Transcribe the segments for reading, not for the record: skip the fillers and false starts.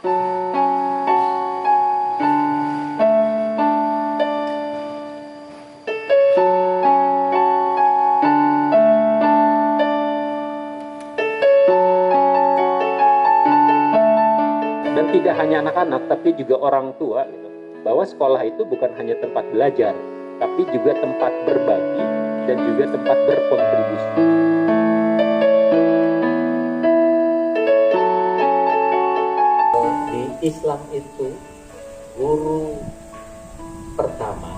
Dan tidak hanya anak-anak, tapi juga orang tua, gitu, bahwa sekolah itu bukan hanya tempat belajar, tapi juga tempat berbagi dan juga tempat berkontribusi. Di Islam itu guru pertama,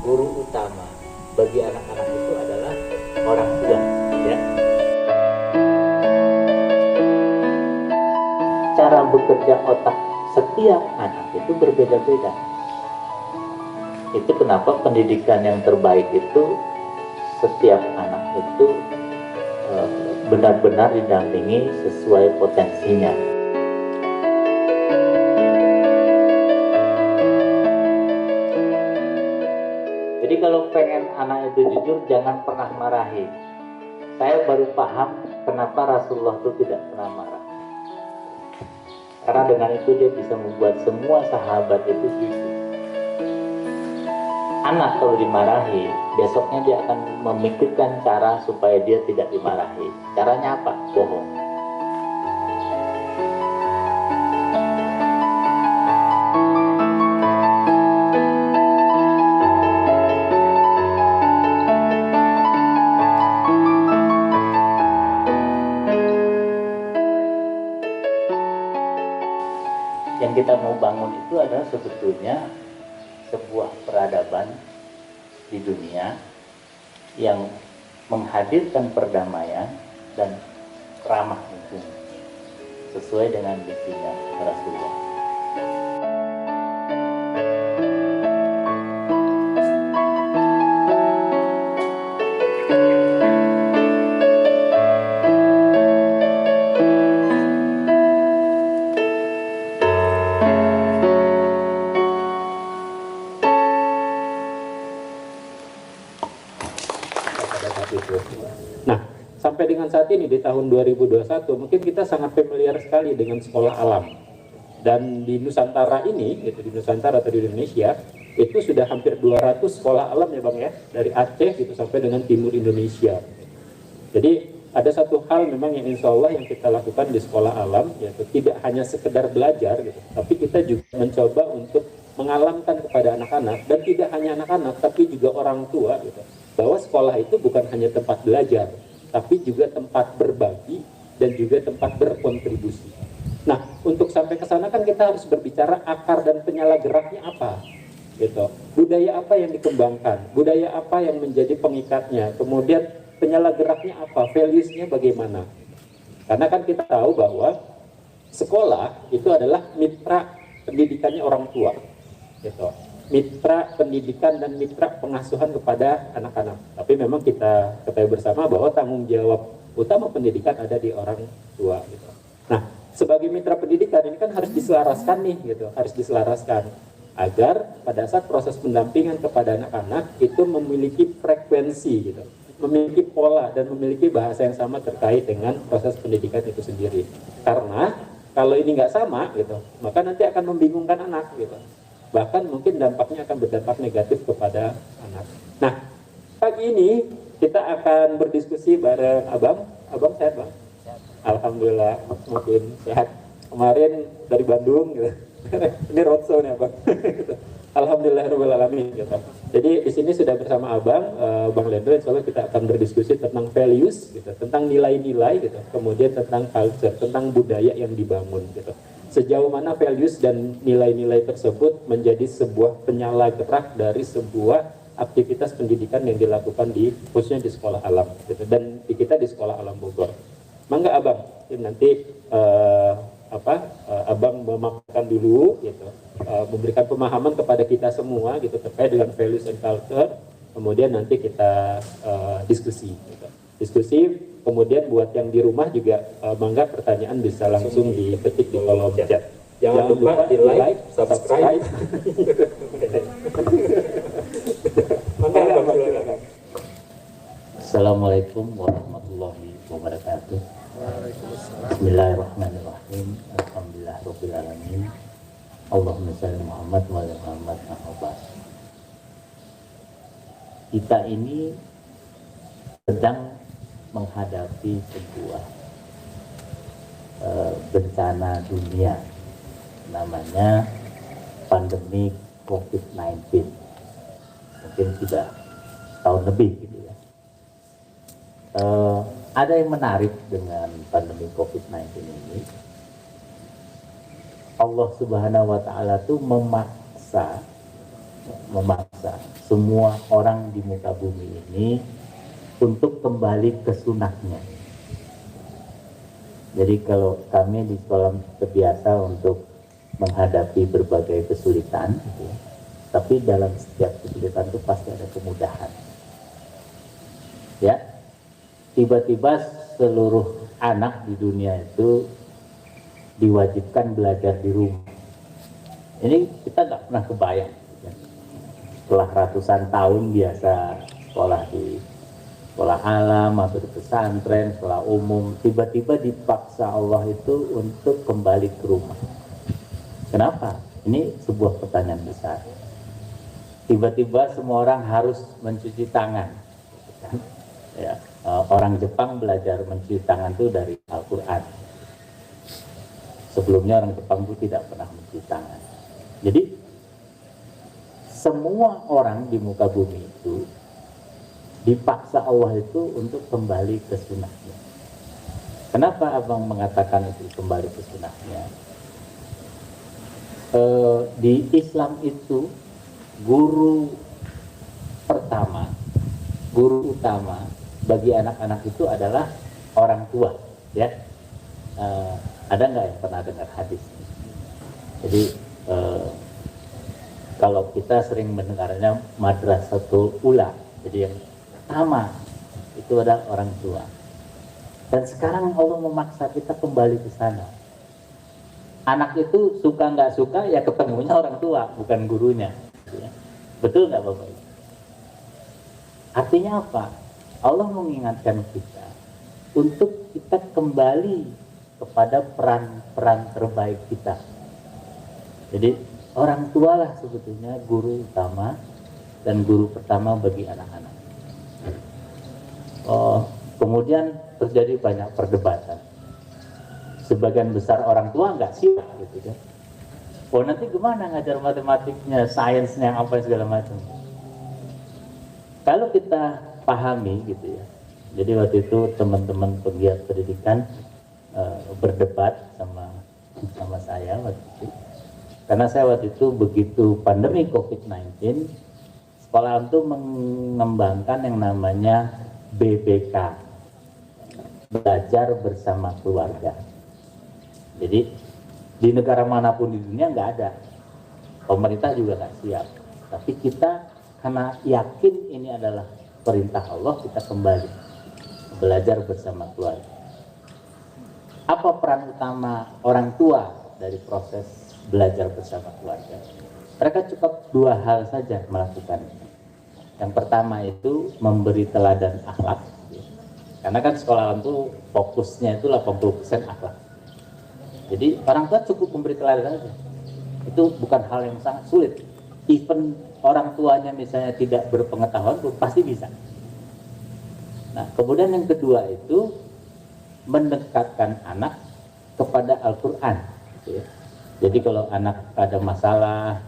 guru utama bagi anak-anak itu adalah orang tua, ya. Cara bekerja otak setiap anak itu berbeda-beda. Itu kenapa pendidikan yang terbaik itu setiap anak itu benar-benar didampingi sesuai potensinya. Jadi kalau pengen anak itu jujur, jangan pernah marahi. Saya baru paham kenapa Rasulullah itu tidak pernah marah. Karena dengan itu dia bisa membuat semua sahabat itu jujur. Anak kalau dimarahi, besoknya dia akan memikirkan cara supaya dia tidak dimarahi. Caranya apa? Bohong. Yang kita mau bangun itu adalah sebetulnya sebuah peradaban di dunia yang menghadirkan perdamaian dan ramah lingkungan sesuai dengan visinya Rasulullah. Nah, sampai dengan saat ini di tahun 2021 mungkin kita sangat familiar sekali dengan sekolah alam. Dan di Nusantara ini, gitu, di Nusantara atau di Indonesia, itu sudah hampir 200 sekolah alam ya Bang ya, dari Aceh gitu sampai dengan timur Indonesia. Jadi ada satu hal memang yang insya Allah yang kita lakukan di sekolah alam, yaitu tidak hanya sekedar belajar gitu, tapi kita juga mencoba untuk mengalamkan kepada anak-anak, dan tidak hanya anak-anak tapi juga orang tua gitu, bahwa sekolah itu bukan hanya tempat belajar, tapi juga tempat berbagi dan juga tempat berkontribusi. Nah, untuk sampai ke sana kan kita harus berbicara akar dan penyala geraknya apa, gitu. Budaya apa yang dikembangkan, budaya apa yang menjadi pengikatnya, kemudian penyala geraknya apa, values-nya bagaimana. Karena kan kita tahu bahwa sekolah itu adalah mitra pendidikannya orang tua, gitu. Mitra pendidikan dan mitra pengasuhan kepada anak-anak. Tapi memang kita ketahui bersama bahwa tanggung jawab utama pendidikan ada di orang tua, gitu. Nah, sebagai mitra pendidikan ini kan harus diselaraskan nih, gitu, harus diselaraskan agar pada saat proses pendampingan kepada anak-anak itu memiliki frekuensi, gitu, memiliki pola dan memiliki bahasa yang sama terkait dengan proses pendidikan itu sendiri. Karena kalau ini nggak sama, gitu, maka nanti akan membingungkan anak, gitu. Bahkan mungkin dampaknya akan berdampak negatif kepada anak. Nah, pagi ini kita akan berdiskusi bareng Abang. Abang sehat Bang? Alhamdulillah, mungkin sehat. Kemarin dari Bandung, gitu. Ini roadshow nih Abang. Alhamdulillahirobbilalamin, gitu. Jadi di sini sudah bersama Abang, Bang Lendro. Insya Allah kita akan berdiskusi tentang values, gitu, tentang nilai-nilai, gitu, kemudian tentang culture, tentang budaya yang dibangun, gitu. Sejauh mana values dan nilai-nilai tersebut menjadi sebuah penyala gerak dari sebuah aktivitas pendidikan yang dilakukan khususnya di sekolah alam, gitu. Dan kita di sekolah alam Bogor. Mangga Abang, nanti Abang memaparkan dulu, gitu, memberikan pemahaman kepada kita semua, gitu, terkait dengan values and culture. Kemudian nanti kita diskusi, gitu. Diskusi. Kemudian buat yang di rumah juga mangga pertanyaan bisa langsung diketik di kolom chat. Jangan lupa di like, subscribe. Assalamualaikum warahmatullahi wabarakatuh. Bismillahirrahmanirrahim. Alhamdulillahirabbil alamin. Allahumma shalli Muhammad wa ala Muhammad. Kita ini sedang menghadapi sebuah bencana dunia, namanya pandemi COVID-19. Mungkin sudah tahun lebih gitu ya. Ada yang menarik dengan pandemi COVID-19 ini. Allah Subhanahu wa Ta'ala tuh memaksa semua orang di muka bumi ini untuk kembali ke sunnahnya. Jadi kalau kami di sekolah terbiasa untuk menghadapi berbagai kesulitan, gitu ya, tapi dalam setiap kesulitan itu pasti ada kemudahan. Ya, tiba-tiba seluruh anak di dunia itu diwajibkan belajar di rumah. Ini kita nggak pernah kebayang. Ya. Setelah ratusan tahun biasa sekolah di sekolah alam atau di pesantren, sekolah umum, tiba-tiba dipaksa Allah itu untuk kembali ke rumah. Kenapa? Ini sebuah pertanyaan besar. Tiba-tiba semua orang harus mencuci tangan. Ya, orang Jepang belajar mencuci tangan itu dari Al-Quran. Sebelumnya orang Jepang itu tidak pernah mencuci tangan. Jadi semua orang di muka bumi itu dipaksa Allah itu untuk kembali ke sunnahnya. Kenapa abang mengatakan itu kembali ke sunnahnya? Di Islam itu guru utama bagi anak-anak itu adalah orang tua, ya. Ada nggak yang pernah dengar hadis? Jadi kalau kita sering mendengarnya madrasatul ula, jadi yang pertama itu adalah orang tua. Dan sekarang Allah memaksa kita kembali ke sana. Anak itu suka nggak suka ya ketemunya orang tua, bukan gurunya. Ya. Betul nggak Bapak Ibu? Artinya apa? Allah mengingatkan kita untuk kita kembali kepada peran terbaik kita. Jadi orang tua lah sebetulnya guru utama dan guru pertama bagi anak-anak. Kemudian terjadi banyak perdebatan. Sebagian besar orang tua nggak siap gitu kan. Nanti gimana ngajar matematiknya, sainsnya, apa segala macam. Kalau kita pahami gitu ya. Jadi waktu itu teman-teman pegiat pendidikan berdebat sama saya waktu itu. Karena saya waktu itu begitu pandemi COVID-19, sekolah itu mengembangkan yang namanya BBK, belajar bersama keluarga. Jadi di negara manapun di dunia nggak ada, pemerintah juga nggak siap. Tapi kita karena yakin ini adalah perintah Allah, kita kembali belajar bersama keluarga. Apa peran utama orang tua dari proses belajar bersama keluarga? Mereka cukup dua hal saja melakukan. Yang pertama itu memberi teladan akhlak. Karena kan sekolah itu fokusnya itu 80% akhlak. Jadi orang tua cukup memberi teladan saja. Itu bukan hal yang sangat sulit. Even orang tuanya misalnya tidak berpengetahuan, pasti bisa. Nah, kemudian yang kedua itu mendekatkan anak kepada Al-Quran. Gitu ya. Jadi kalau anak ada masalah,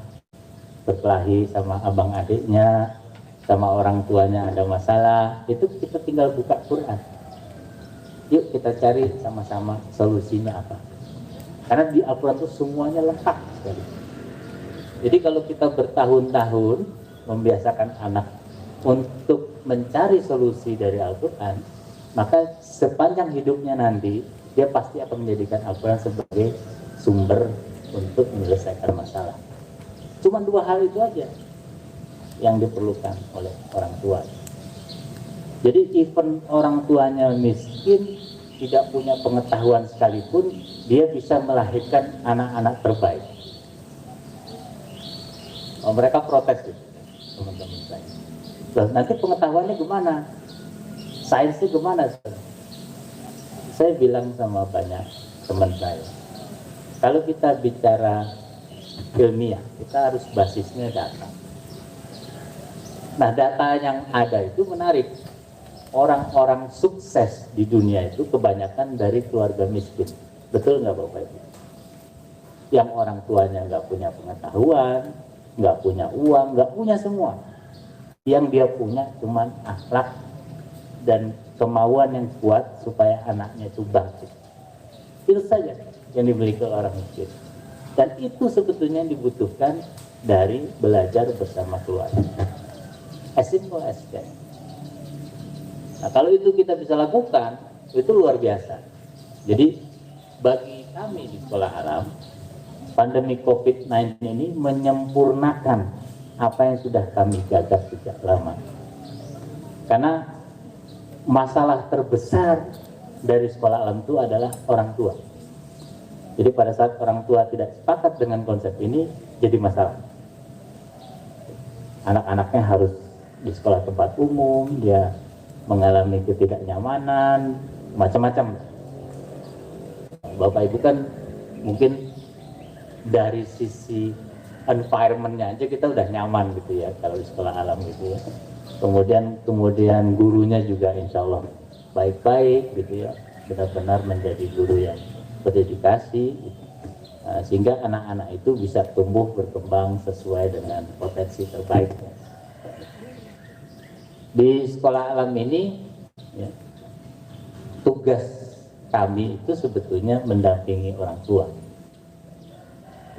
berkelahi sama abang adiknya, sama orang tuanya ada masalah, itu kita tinggal buka Quran. Yuk kita cari sama-sama solusinya apa. Karena di Al-Quran itu semuanya lengkap sekali. Jadi kalau kita bertahun-tahun membiasakan anak untuk mencari solusi dari Al-Quran, maka sepanjang hidupnya nanti dia pasti akan menjadikan Al-Quran sebagai sumber untuk menyelesaikan masalah. Cuma dua hal itu aja yang diperlukan oleh orang tua. Jadi even orang tuanya miskin, tidak punya pengetahuan sekalipun, dia bisa melahirkan anak-anak terbaik. Mereka protes gitu, teman-teman saya. Loh, nanti pengetahuannya gimana? Sainsnya gimana? Saya bilang sama banyak teman saya, kalau kita bicara ilmiah, kita harus basisnya data. Nah, data yang ada itu menarik. Orang-orang sukses di dunia itu kebanyakan dari keluarga miskin. Betul nggak Bapak Ibu? Yang orang tuanya nggak punya pengetahuan, nggak punya uang, nggak punya semua. Yang dia punya cuman akhlak dan kemauan yang kuat supaya anaknya itu bangkit. Itu saja yang dimiliki oleh orang miskin. Dan itu sebetulnya yang dibutuhkan dari belajar bersama keluarga. As simple as that. Nah, kalau itu kita bisa lakukan, itu luar biasa. Jadi bagi kami di Sekolah Alam, pandemi COVID-19 ini menyempurnakan apa yang sudah kami gagas sejak lama. Karena masalah terbesar dari Sekolah Alam itu adalah orang tua. Jadi pada saat orang tua tidak sepakat dengan konsep ini, jadi masalah. Anak-anaknya harus di sekolah tempat umum, dia mengalami ketidaknyamanan, macam-macam. Bapak Ibu kan mungkin dari sisi environment-nya aja kita udah nyaman gitu ya kalau di Sekolah Alam gitu ya. Kemudian gurunya juga insya Allah baik-baik gitu ya, benar-benar menjadi guru yang berdedikasi, sehingga anak-anak itu bisa tumbuh berkembang sesuai dengan potensi terbaiknya. Di Sekolah Alam ini ya, tugas kami itu sebetulnya mendampingi orang tua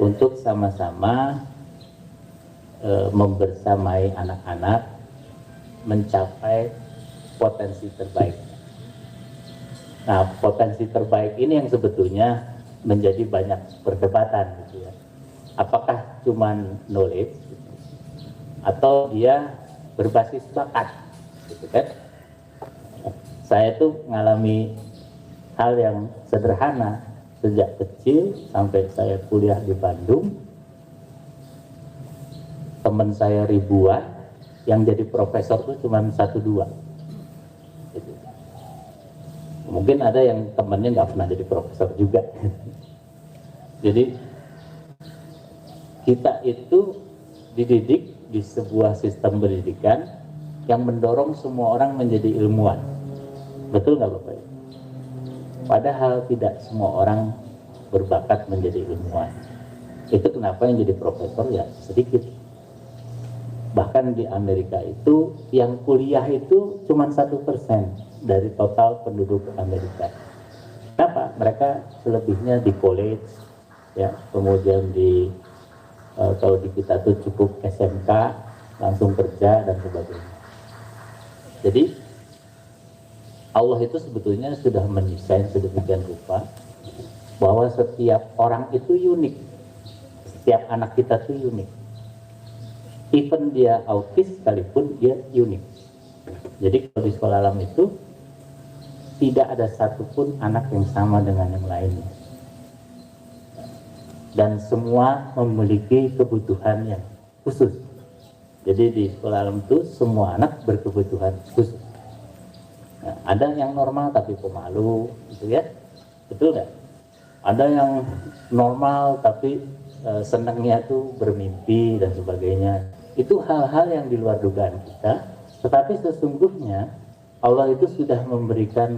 untuk sama-sama membersamai anak-anak mencapai potensi terbaik. Nah, potensi terbaik ini yang sebetulnya menjadi banyak perdebatan gitu ya. Apakah cuman knowledge atau dia berbasis bakat gitu kan? Saya tuh ngalami hal yang sederhana sejak kecil sampai saya kuliah di Bandung. Teman saya ribuan, yang jadi profesor tuh cuma 1-2 gitu. Mungkin ada yang temennya nggak pernah jadi profesor juga. Jadi kita itu dididik di sebuah sistem pendidikan yang mendorong semua orang menjadi ilmuwan. Betul nggak Bapak? Padahal tidak semua orang berbakat menjadi ilmuwan. Itu kenapa yang jadi profesor ya sedikit. Bahkan di Amerika itu yang kuliah itu cuma 1% dari total penduduk Amerika. Kenapa? Mereka selebihnya di college, ya, kemudian kalau di kita tuh cukup SMK, langsung kerja dan sebagainya. Jadi Allah itu sebetulnya sudah mendesain sedemikian rupa bahwa setiap orang itu unik, setiap anak kita tuh unik. Even dia autis sekalipun dia unik. Jadi kalau di Sekolah Alam itu tidak ada satupun anak yang sama dengan yang lainnya. Dan semua memiliki kebutuhan yang khusus. Jadi di Sekolah Alam itu semua anak berkebutuhan khusus. Nah, ada yang normal tapi pemalu, gitu ya, betul nggak? Ada yang normal tapi senangnya tuh bermimpi dan sebagainya. Itu hal-hal yang di luar dugaan kita. Tetapi sesungguhnya Allah itu sudah memberikan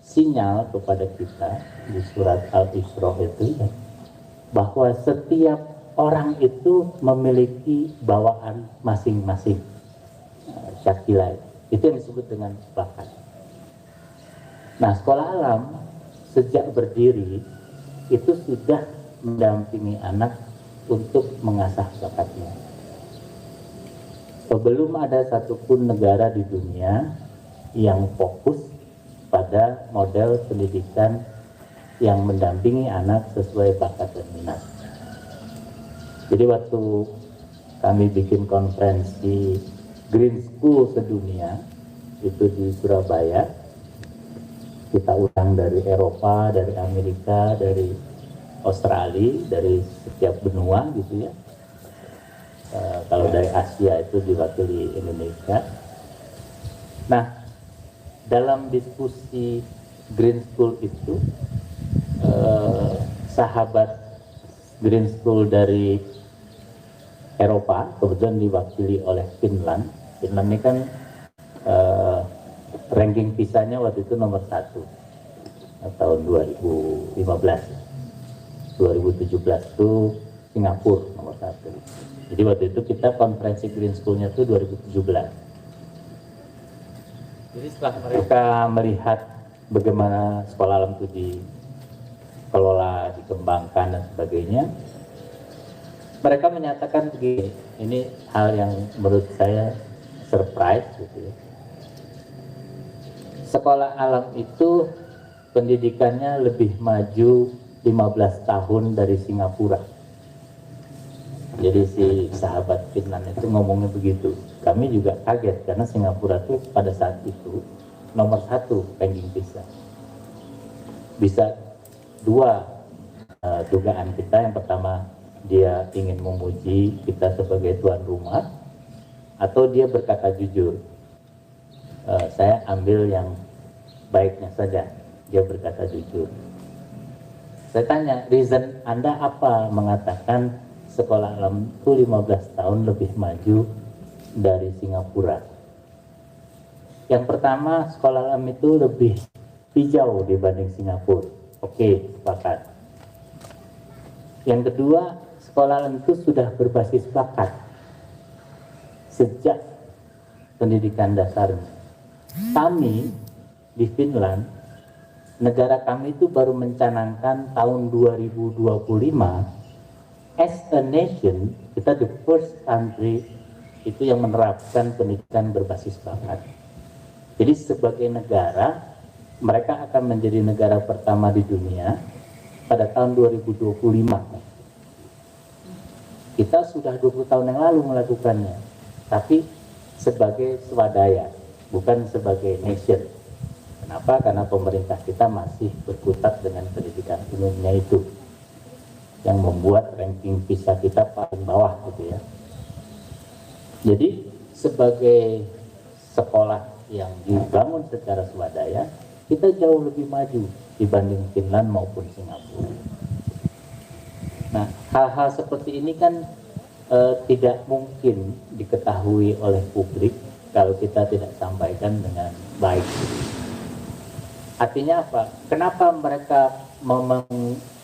sinyal kepada kita di surat Al-Isra itu ya, bahwa setiap orang itu memiliki bawaan masing-masing, syakilah. Itu yang disebut dengan bakat. Nah, Sekolah Alam sejak berdiri itu sudah mendampingi anak untuk mengasah bakatnya. Belum ada satupun negara di dunia yang fokus pada model pendidikan yang mendampingi anak sesuai bakat dan minat. Jadi waktu kami bikin konferensi Green School sedunia itu di Surabaya, kita undang dari Eropa, dari Amerika, dari Australia, dari setiap benua gitu ya. Kalau dari Asia itu diwakili Indonesia. Nah, dalam diskusi Green School itu sahabat Green School dari Eropa, kebetulan diwakili oleh Finland. Finland ini kan ranking PISA-nya waktu itu nomor 1 tahun 2015. 2017 itu Singapura nomor 1. Jadi waktu itu kita konferensi Green School-nya itu 2017. Jadi setelah mereka melihat bagaimana sekolah alam itu dikelola, dikembangkan dan sebagainya, mereka menyatakan begini, ini hal yang menurut saya surprise gitu ya. Sekolah alam itu pendidikannya lebih maju 15 tahun dari Singapura. Jadi si sahabat Finland itu ngomongnya begitu. Kami juga kaget karena Singapura itu pada saat itu nomor 1 ranking PISA. Bisa dua dugaan kita. Yang pertama, dia ingin memuji kita sebagai tuan rumah, atau dia berkata jujur. Saya ambil yang baiknya saja, dia berkata jujur. Saya tanya, reason Anda apa mengatakan sekolah alam itu 15 tahun lebih maju dari Singapura? Yang pertama, sekolah alam itu lebih hijau dibanding Singapura. Oke, sepakat. Yang kedua, sekolah alam itu sudah berbasis bakat sejak pendidikan dasarnya. Kami di Finland, negara kami itu baru mencanangkan tahun 2025, as a nation, kita the first country itu yang menerapkan pendidikan berbasis bakat. Jadi sebagai negara, mereka akan menjadi negara pertama di dunia pada tahun 2025. Kita sudah 20 tahun yang lalu melakukannya, tapi sebagai swadaya, bukan sebagai nation. Kenapa? Karena pemerintah kita masih berkutat dengan pendidikan umumnya itu, yang membuat ranking PISA kita paling bawah gitu ya. Jadi sebagai sekolah yang dibangun secara swadaya, kita jauh lebih maju dibanding Finland maupun Singapura. Nah, hal-hal seperti ini kan tidak mungkin diketahui oleh publik kalau kita tidak sampaikan dengan baik. Artinya apa? Kenapa mereka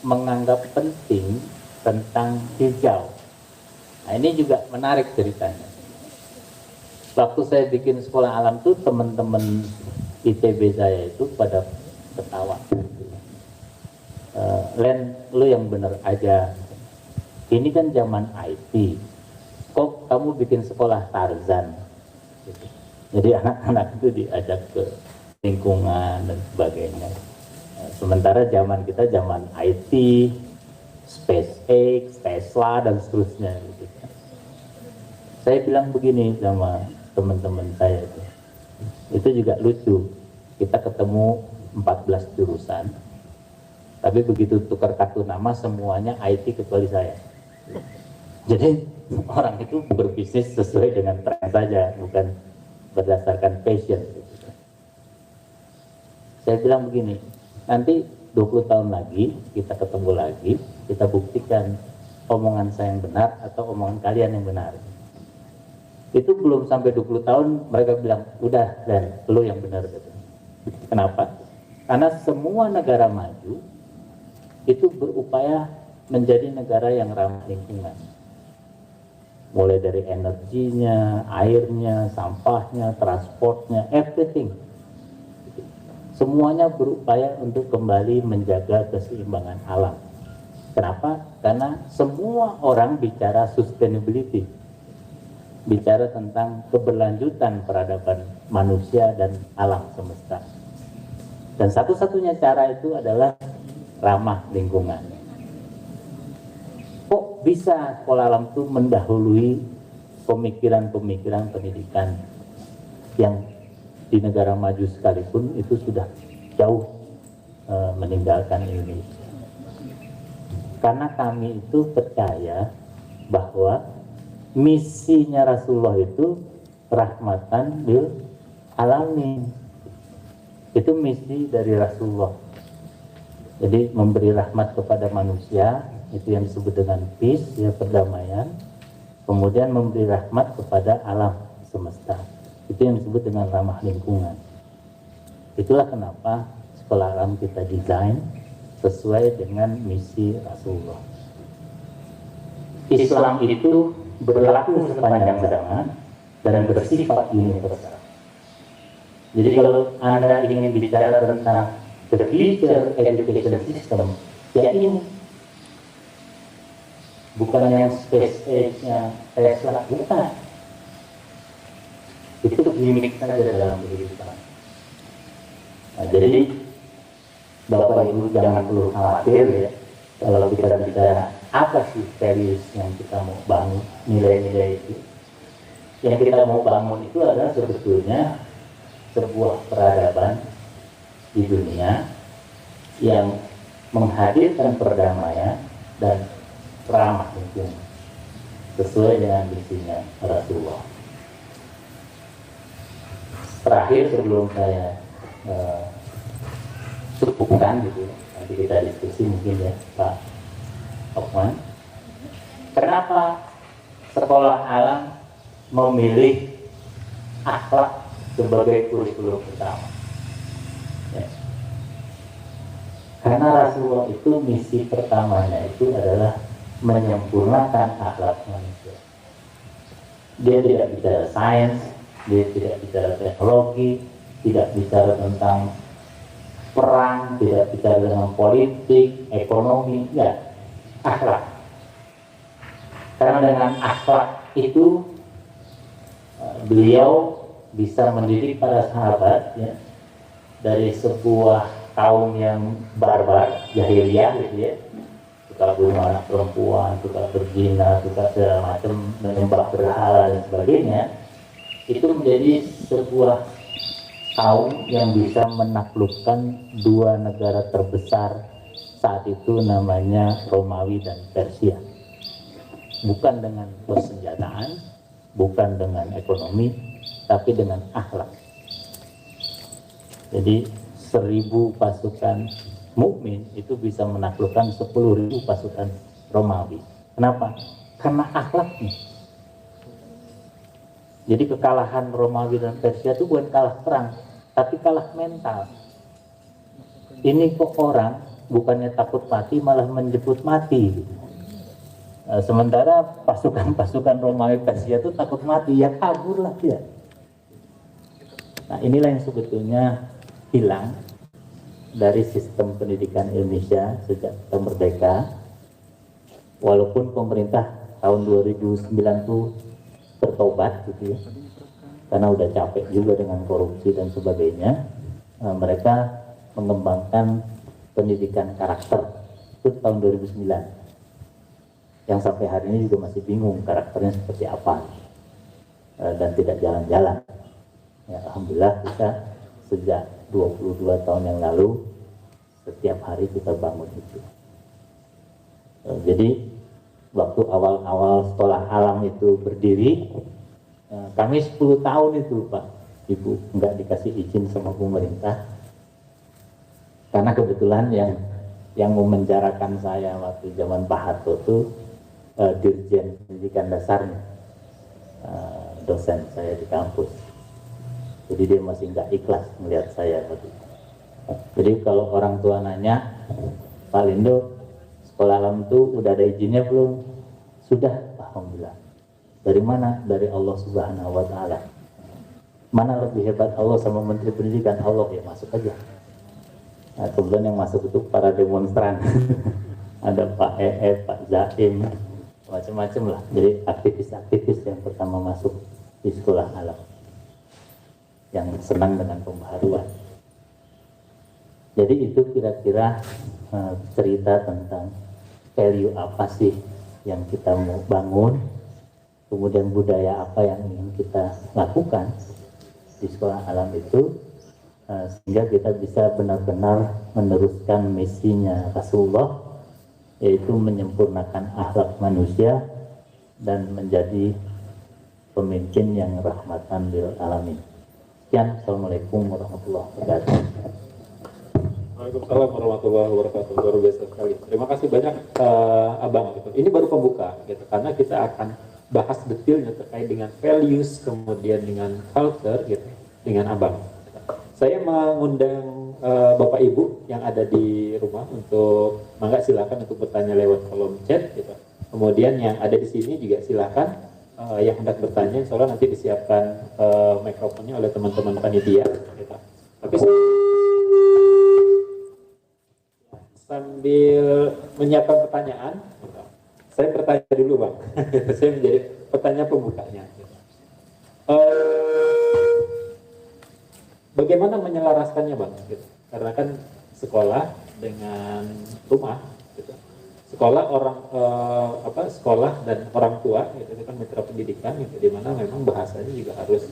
menganggap penting tentang hijau? Nah, ini juga menarik ceritanya. Waktu saya bikin sekolah alam tuh, teman-teman ITB saya itu pada ketawa. Len, lu yang bener aja. Ini kan zaman IT. Kok kamu bikin sekolah Tarzan? Gitu. Jadi anak-anak itu diajak ke lingkungan dan sebagainya. Sementara zaman kita zaman IT, SpaceX, Tesla dan seterusnya. Gitu. Saya bilang begini sama teman-teman saya itu juga lucu. Kita ketemu 14 jurusan, tapi begitu tukar kartu nama semuanya IT kecuali saya. Jadi orang itu berbisnis sesuai dengan tren saja, bukan berdasarkan passion. Saya bilang begini, nanti 20 tahun lagi kita ketemu lagi, kita buktikan omongan saya yang benar atau omongan kalian yang benar. Itu belum sampai 20 tahun mereka bilang, udah dan lo yang benar. Kenapa? Karena semua negara maju itu berupaya menjadi negara yang ramah lingkungan. Mulai dari energinya, airnya, sampahnya, transportnya, everything. Semuanya berupaya untuk kembali menjaga keseimbangan alam. Kenapa? Karena semua orang bicara sustainability. Bicara tentang keberlanjutan peradaban manusia dan alam semesta. Dan satu-satunya cara itu adalah ramah lingkungan. Kok bisa sekolah alam itu mendahului pemikiran-pemikiran pendidikan yang di negara maju sekalipun itu sudah jauh meninggalkan Indonesia? Karena kami itu percaya bahwa misinya Rasulullah itu rahmatan lil alamin. Itu misi dari Rasulullah. Jadi memberi rahmat kepada manusia, itu yang disebut dengan peace, ya, perdamaian. Kemudian memberi rahmat kepada alam semesta, itu yang disebut dengan ramah lingkungan. Itulah kenapa sekolah alam kita desain sesuai dengan misi Rasulullah. Islam itu berlaku sepanjang zaman dan bersifat universal. Jadi kalau Anda ingin bicara tentang the future education system, ya ini bukan yang space age-nya Tesla, bukan. Itu gimmick saja dalam kehidupan. Nah, jadi Bapak Ibu jangan perlu khawatir ya, kalau kita bicara apa sih values yang kita mau bangun, nilai-nilai itu. Yang kita mau bangun itu adalah sebetulnya sebuah peradaban di dunia yang menghadirkan perdamaian dan ramah lingkungan sesuai dengan misinya Rasulullah. Terakhir sebelum saya cukupkan gitu, nanti kita diskusi mungkin ya Pak Okman, kenapa sekolah alam memilih akhlak sebagai kurikulum utama? Ya. Karena Rasulullah itu misi pertamanya itu adalah menyempurnakan akhlak manusia. Dia tidak bicara sains, dia tidak bicara teknologi, tidak bicara tentang perang, tidak bicara tentang politik, ekonomi, ya, akhlak. Karena dengan akhlak itu beliau bisa mendidik para sahabat ya, dari sebuah kaum yang barbar, jahiliyah gitu ya, suka bunuh anak perempuan, suka berzina, suka segala macam, menyembah berhala dan sebagainya, itu menjadi sebuah kaum yang bisa menaklukkan dua negara terbesar saat itu, namanya Romawi dan Persia. Bukan dengan persenjataan, bukan dengan ekonomi, tapi dengan akhlak. Jadi 1.000 pasukan mukmin itu bisa menaklukkan 10.000 pasukan Romawi. Kenapa? Karena akhlaknya. Jadi kekalahan Romawi dan Persia itu bukan kalah perang, tapi kalah mental. Ini kok orang bukannya takut mati malah menjemput mati. Sementara pasukan Romawi Persia itu takut mati, ya kaburlah dia. Nah, inilah yang sebetulnya hilang dari sistem pendidikan Indonesia sejak kita merdeka. Walaupun pemerintah tahun 2009 itu bertobat gitu ya, karena udah capek juga dengan korupsi dan sebagainya, mereka mengembangkan pendidikan karakter itu tahun 2009, yang sampai hari ini juga masih bingung karakternya seperti apa dan tidak jalan-jalan. Ya, alhamdulillah kita sejak 22 tahun yang lalu setiap hari kita bangun itu. Jadi waktu awal-awal sekolah alam itu berdiri, kami 10 tahun itu Pak Ibu nggak dikasih izin sama pemerintah, karena kebetulan yang memenjarakan saya waktu zaman Pak Harto itu Dirjen Pendidikan Dasarnya, dosen saya di kampus. Jadi dia masih nggak ikhlas melihat saya waktu itu. Jadi kalau orang tua nanya, Pak Lindo, sekolah alam itu udah ada izinnya belum? Sudah, alhamdulillah. Dari mana? Dari Allah Subhanahu wa Ta'ala. Mana lebih hebat Allah sama Menteri Pendidikan? Allah, ya masuk aja. Nah, kemudian yang masuk itu para demonstran. Ada Pak Pak Zaim, macam-macam lah. Jadi aktivis-aktivis yang pertama masuk di sekolah alam, yang senang dengan pembaharuan. Jadi itu kira-kira cerita tentang value apa sih yang kita mau bangun, kemudian budaya apa yang ingin kita lakukan di sekolah alam itu, sehingga kita bisa benar-benar meneruskan misinya Rasulullah, yaitu menyempurnakan akhlak manusia dan menjadi pemimpin yang rahmatan lil alamin. Sekian, Assalamualaikum warahmatullahi wabarakatuh. Waalaikumsalam warahmatullahi wabarakatuh. Luar biasa sekali. Terima kasih banyak Abang. Gitu. Ini baru pembuka, gitu. Karena kita akan bahas detailnya terkait dengan values, kemudian dengan culture, gitu, dengan Abang. Saya mengundang Bapak Ibu yang ada di rumah untuk, mangga silakan untuk bertanya lewat kolom chat, gitu. Kemudian yang ada di sini juga silakan yang hendak bertanya, insya Allah nanti disiapkan mikrofonnya oleh teman-teman panitia. Gitu. Tapi sambil menyiapkan pertanyaan, saya bertanya dulu Bang. Saya menjadi pertanyaan pembukanya. Bagaimana menyelaraskannya Bang? Karena kan sekolah dengan rumah, gitu. Sekolah sekolah dan orang tua, gitu, itu kan mitra pendidikan, gitu, di mana memang bahasanya juga harus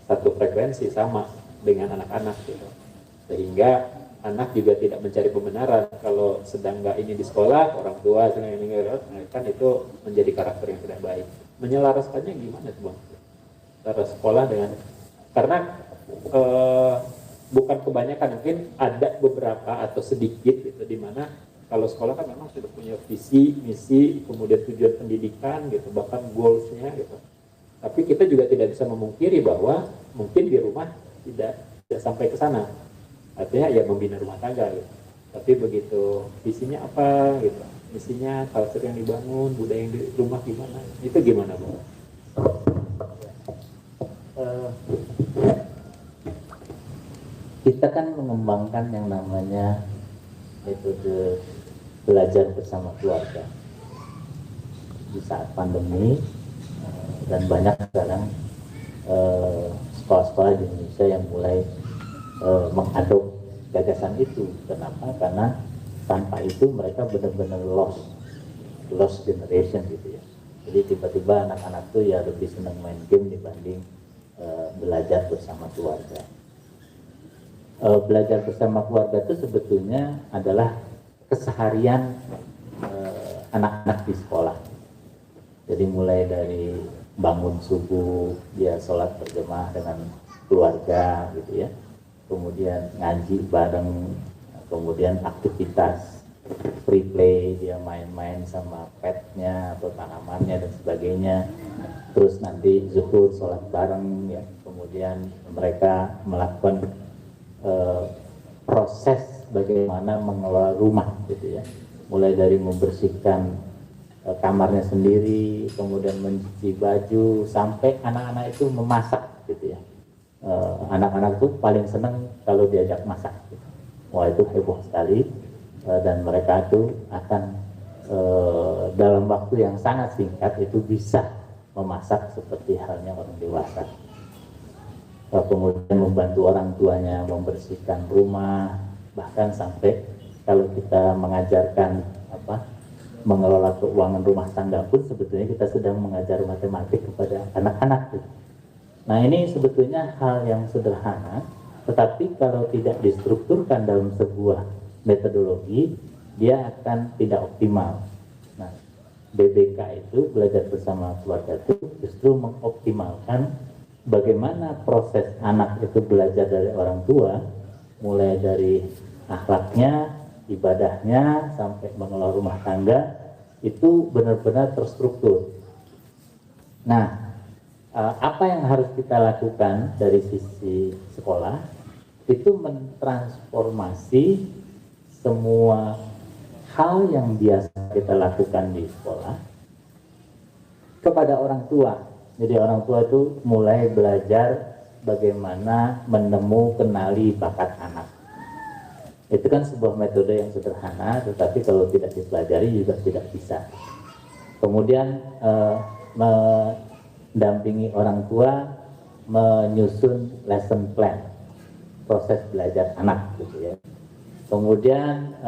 satu frekuensi sama dengan anak-anak, gitu. Sehingga anak juga tidak mencari pembenaran kalau sedang nggak ini di sekolah, orang tua sedang ini kan itu menjadi karakter yang tidak baik. Menyelaraskannya gimana tuh Bang? Antara sekolah dengan, karena bukan kebanyakan, mungkin ada beberapa atau sedikit gitu, di mana kalau sekolah kan memang sudah punya visi, misi, kemudian tujuan pendidikan gitu, bahkan goals-nya gitu. Tapi kita juga tidak bisa memungkiri bahwa mungkin di rumah tidak sampai ke sana. Artinya ya membina rumah tangga gitu. Tapi begitu visinya apa gitu, misinya, culture yang dibangun, budaya yang di rumah gimana, itu gimana Bang? Kita kan mengembangkan yang namanya metode belajar bersama keluarga di saat pandemi, dan banyak sekarang sekolah-sekolah di Indonesia yang mulai mengadop gagasan itu. Kenapa? Karena tanpa itu mereka benar-benar lost generation gitu ya. Jadi tiba-tiba anak-anak tuh ya lebih senang main game dibanding belajar bersama keluarga. Belajar bersama keluarga itu sebetulnya adalah keseharian anak-anak di sekolah. Jadi mulai dari bangun subuh, dia sholat berjamaah dengan keluarga gitu ya, kemudian ngaji bareng, kemudian aktivitas free play, dia main-main sama petnya atau tanamannya dan sebagainya, terus nanti zuhur sholat bareng ya, kemudian mereka melakukan proses bagaimana mengelola rumah gitu ya, mulai dari membersihkan kamarnya sendiri, kemudian mencuci baju, sampai anak-anak itu memasak gitu ya. Anak-anak tuh paling senang kalau diajak masak gitu. Wah, itu heboh sekali, dan mereka tuh akan dalam waktu yang sangat singkat itu bisa memasak seperti halnya orang dewasa. Kemudian membantu orang tuanya membersihkan rumah, bahkan sampai kalau kita mengajarkan mengelola keuangan rumah tangga pun sebetulnya kita sedang mengajar matematik kepada anak-anak. Nah, ini sebetulnya hal yang sederhana, tetapi kalau tidak distrukturkan dalam sebuah metodologi, dia akan tidak optimal. Nah, BBK itu, belajar bersama keluarga, itu justru mengoptimalkan bagaimana proses anak itu belajar dari orang tua, mulai dari akhlaknya, ibadahnya, sampai mengelola rumah tangga, itu benar-benar terstruktur. Nah, apa yang harus kita lakukan dari sisi sekolah, itu mentransformasi semua hal yang biasa kita lakukan di sekolah kepada orang tua. Jadi orang tua itu mulai belajar bagaimana kenali bakat anak. Itu kan sebuah metode yang sederhana, tetapi kalau tidak dipelajari juga tidak bisa. Kemudian mendampingi orang tua menyusun lesson plan, proses belajar anak gitu ya. Kemudian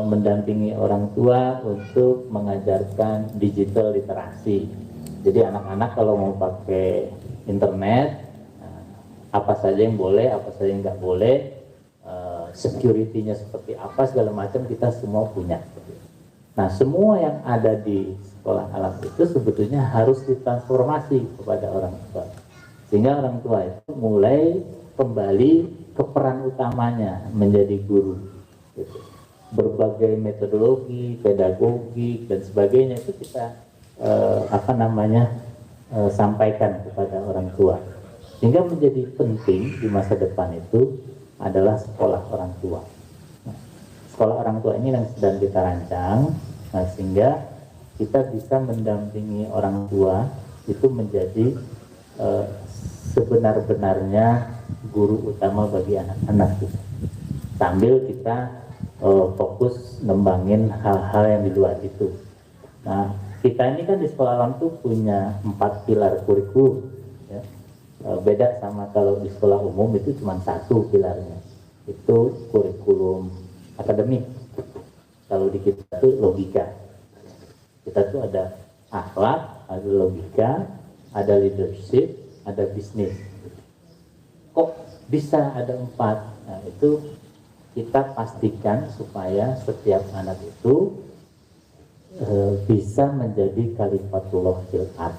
mendampingi orang tua untuk mengajarkan digital literasi. Jadi anak-anak kalau mau pakai internet, apa saja yang boleh, apa saja yang nggak boleh, security-nya seperti apa, segala macam kita semua punya. Nah, semua yang ada di sekolah alam itu sebetulnya harus ditransformasi kepada orang tua. Sehingga orang tua itu mulai kembali ke peran utamanya menjadi guru. Gitu. Berbagai metodologi, pedagogi dan sebagainya itu kita sampaikan kepada orang tua. Sehingga menjadi penting di masa depan itu adalah sekolah orang tua. Nah, sekolah orang tua ini yang sedang kita rancang, sehingga kita bisa mendampingi orang tua itu menjadi sebenar-benarnya guru utama bagi anak-anak kita. Sambil kita fokus ngembangin hal-hal yang di luar itu. Nah, kita ini kan di sekolah alam tuh punya 4 pilar kurikulum. Ya. Beda sama kalau di sekolah umum itu cuma 1 pilarnya. Itu kurikulum akademik. Kalau di kita tuh logika. Kita tuh ada akhlak, ada logika, ada leadership, ada bisnis. Kok bisa ada 4? Nah, itu kita pastikan supaya setiap anak itu bisa menjadi khalifatullah fil ard.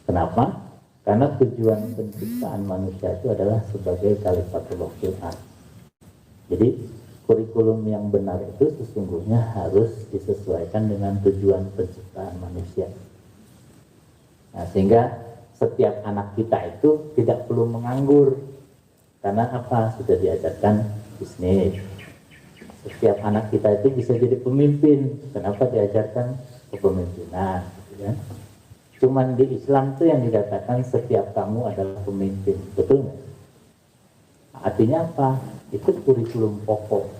Kenapa? Karena tujuan penciptaan manusia itu adalah sebagai khalifatullah fil ard. Jadi kurikulum yang benar itu sesungguhnya harus disesuaikan dengan tujuan penciptaan manusia. Nah, sehingga setiap anak kita itu tidak perlu menganggur. Karena apa? Sudah diajarkan bisnis. Setiap anak kita itu bisa jadi pemimpin. Kenapa diajarkan kepemimpinan? Gitu kan? Cuman di Islam tuh yang dikatakan setiap kamu adalah pemimpin. Betul nggak? Artinya apa? Itu kurikulum pokok.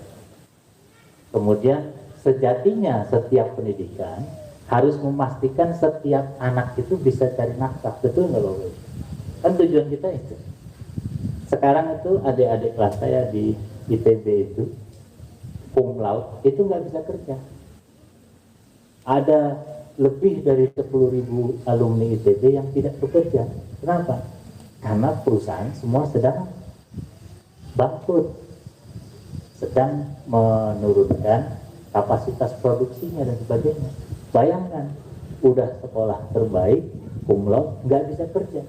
Kemudian sejatinya setiap pendidikan harus memastikan setiap anak itu bisa cari nafkah. Betul nggak Bapak? Kan tujuan kita itu. Sekarang itu adik-adik kelas saya di ITB itu cum laude itu nggak bisa kerja. Ada lebih dari 10.000 alumni ITB yang tidak bekerja. Kenapa? Karena perusahaan semua sedang bangkrut, sedang menurunkan kapasitas produksinya dan sebagainya. Bayangkan, udah sekolah terbaik, cum laude nggak bisa kerja.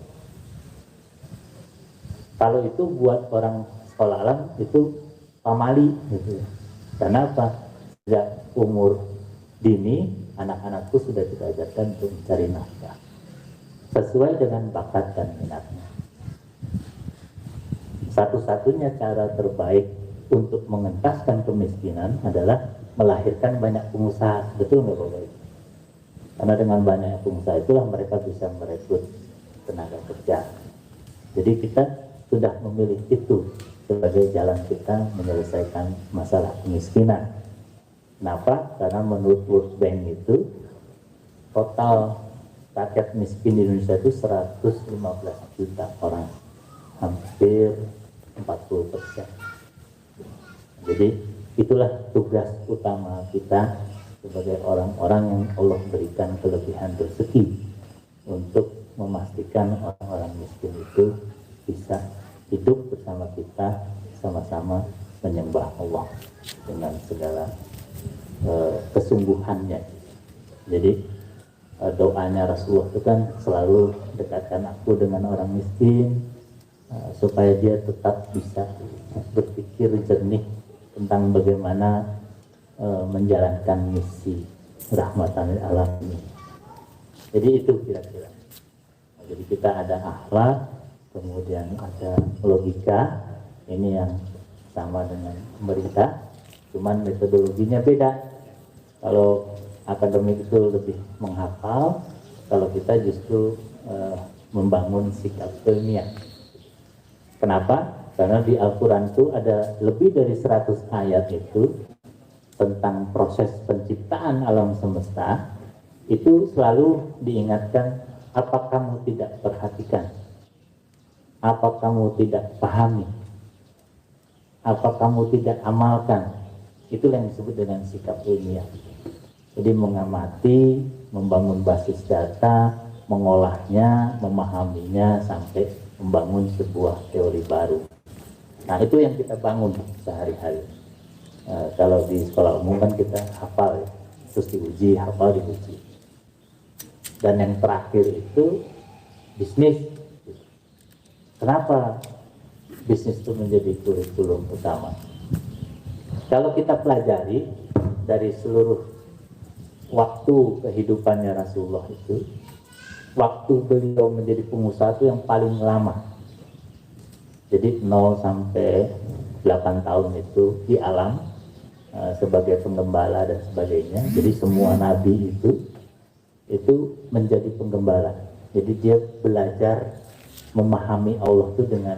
Kalau itu buat orang sekolah alam itu pamali gitu. Karena apa? Sejak umur dini anak-anakku sudah kita ajarkan untuk mencari nafkah sesuai dengan bakat dan minatnya. Satu-satunya cara terbaik untuk mengentaskan kemiskinan adalah melahirkan banyak pengusaha. Betul nggak Bapak? Karena dengan banyak pengusaha itulah mereka bisa merekrut tenaga kerja. Jadi kita sudah memilih itu sebagai jalan kita menyelesaikan masalah kemiskinan. Kenapa? Karena menurut World Bank itu total rakyat miskin di Indonesia itu 115 juta orang, hampir 40%. Jadi itulah tugas utama kita sebagai orang-orang yang Allah berikan kelebihan rezeki untuk memastikan orang-orang miskin itu bisa hidup bersama kita, sama-sama menyembah Allah dengan segala kesungguhannya. Jadi doanya Rasulullah itu kan selalu dekatkan aku dengan orang miskin supaya dia tetap bisa berpikir jernih tentang bagaimana menjalankan misi rahmatan lil alamin. Jadi itu kira-kira. Jadi kita ada akhlak, kemudian ada logika, ini yang sama dengan pemerintah, cuman metodologinya beda. Kalau akademik itu lebih menghafal, kalau kita justru membangun sikap ilmiah. Kenapa? Karena di Al-Quran itu ada lebih dari 100 ayat itu tentang proses penciptaan alam semesta, itu selalu diingatkan, apa kamu tidak perhatikan? Apa kamu tidak pahami? Apa kamu tidak amalkan? Itulah yang disebut dengan sikap ilmiah. Jadi mengamati, membangun basis data, mengolahnya, memahaminya, sampai membangun sebuah teori baru. Nah, itu yang kita bangun sehari-hari. Kalau di sekolah umum kan kita hafal, ya. Terus diuji, hafal, diuji. Dan yang terakhir itu bisnis. Kenapa bisnis itu menjadi kurikulum utama. Kalau kita pelajari dari seluruh waktu kehidupannya Rasulullah itu, waktu beliau menjadi pengusaha itu yang paling lama. Jadi 0 sampai 8 tahun itu di alam sebagai penggembala dan sebagainya. Jadi semua nabi itu menjadi penggembala. Jadi dia belajar memahami Allah itu dengan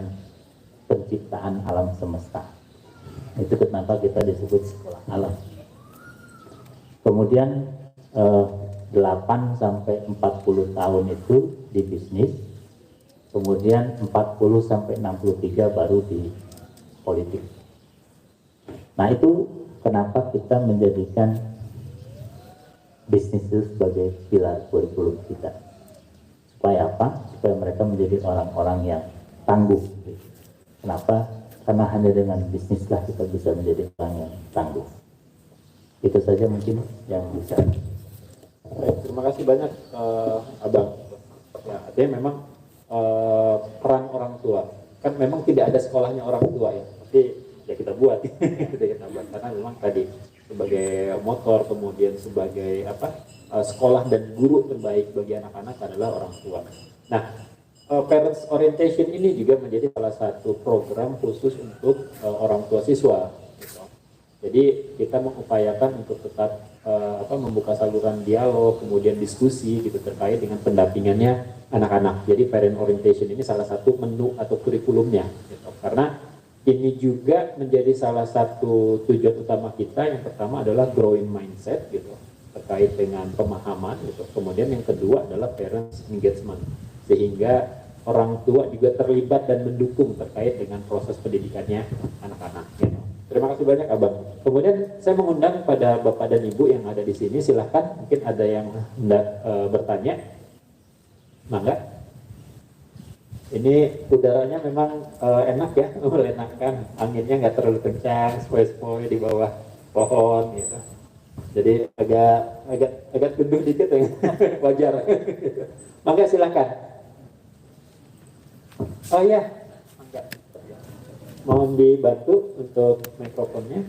penciptaan alam semesta. Itu kenapa kita disebut sekolah alam. Kemudian 8 sampai 40 tahun itu di bisnis, kemudian 40 sampai 63 baru di politik. Nah itu kenapa kita menjadikan bisnis itu sebagai pilar kurikulum kita. Supaya apa? Supaya mereka menjadi orang-orang yang tangguh. Kenapa? Karena hanya dengan bisnislah kita bisa menjadi orang yang tangguh. Itu saja mungkin yang bisa. Baik, terima kasih banyak Abang. Ya, artinya memang peran orang tua. Kan memang tidak ada sekolahnya orang tua ya. Tapi ya kita buat, kita buat karena memang tadi sebagai motor, kemudian sebagai sekolah dan guru terbaik bagi anak-anak adalah orang tua. Nah, parents orientation ini juga menjadi salah satu program khusus untuk orang tua siswa. Gitu. Jadi kita mengupayakan untuk tetap membuka saluran dialog, kemudian diskusi gitu terkait dengan pendampingannya anak-anak. Jadi parent orientation ini salah satu menu atau kurikulumnya. Gitu. Karena ini juga menjadi salah satu tujuan utama kita. Yang pertama adalah growing mindset gitu terkait dengan pemahaman gitu. Kemudian yang kedua adalah parents engagement, sehingga orang tua juga terlibat dan mendukung terkait dengan proses pendidikannya anak-anak. Gitu. Terima kasih banyak Abang. Kemudian saya mengundang pada Bapak dan Ibu yang ada di sini, silahkan mungkin ada yang hendak bertanya. Mangga. Ini udaranya memang enak ya, menyenangkan. Anginnya nggak terlalu kencang, sepoi-sepoi di bawah pohon gitu. Jadi agak teduh dikit ya, wajar. Mangga silahkan. Oh iya, mangga. Mohon dibantu untuk mikrofonnya.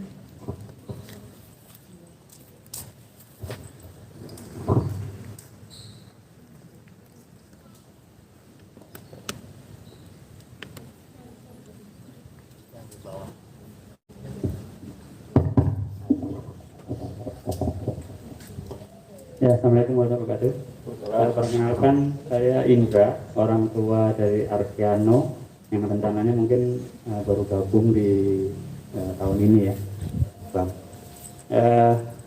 Ya, Assalamualaikum warahmatullahi wabarakatuh. Perkenalkan, saya Indra, orang tua dari Arkiano yang rencananya mungkin baru gabung di tahun ini ya, Bang.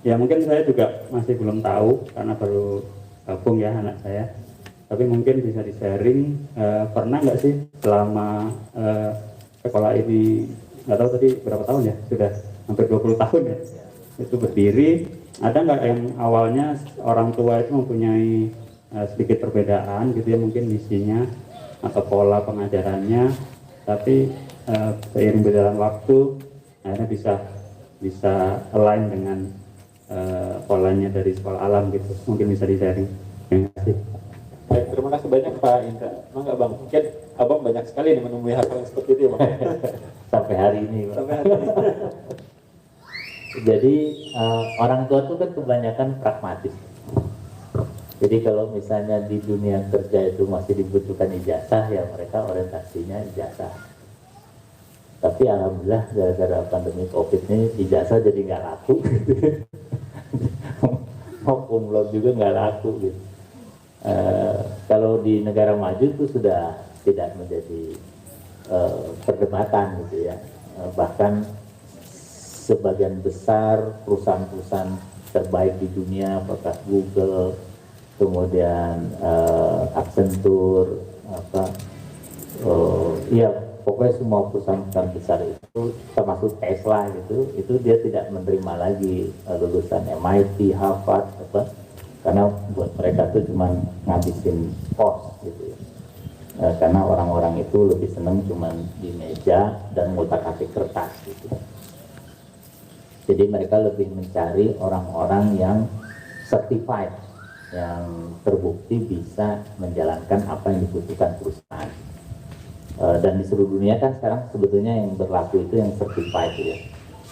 Ya mungkin saya juga masih belum tahu karena baru gabung ya anak saya. Tapi mungkin bisa di-sharing, pernah nggak sih selama sekolah ini, nggak tahu tadi berapa tahun ya, sudah hampir 20 tahun ya, itu berdiri. Ada nggak yang awalnya orang tua itu mempunyai sedikit perbedaan gitu ya, mungkin misinya atau pola pengajarannya, tapi seiring berjalan waktu akhirnya bisa align dengan polanya dari sekolah alam gitu. Mungkin bisa di-sharing. Terima kasih. Baik, terima kasih banyak Pak Indra. Mangga Bang, mungkin Abang banyak sekali nih menemui hal yang seperti itu ya Bang. Sampai hari ini, Pak. Sampai hari ini. Jadi orang tua itu kan kebanyakan pragmatis. Jadi kalau misalnya di dunia kerja itu masih dibutuhkan ijazah, ya mereka orientasinya ijazah. Tapi alhamdulillah gara-gara pandemi COVID ini ijazah jadi nggak laku. Mau cum laude juga nggak laku gitu. Kalau di negara maju itu sudah tidak menjadi perdebatan gitu ya. Bahkan sebagian besar perusahaan-perusahaan terbaik di dunia, apakah Google, kemudian Accenture, ya pokoknya semua perusahaan besar itu, termasuk Tesla gitu, itu dia tidak menerima lagi lulusan MIT, Harvard, karena buat mereka itu cuma ngabisin kos gitu ya. Karena orang-orang itu lebih senang cuma di meja dan ngutak-atik kertas gitu. Jadi mereka lebih mencari orang-orang yang certified, yang terbukti bisa menjalankan apa yang dibutuhkan perusahaan. Dan di seluruh dunia kan sekarang sebetulnya yang berlaku itu yang certified ya.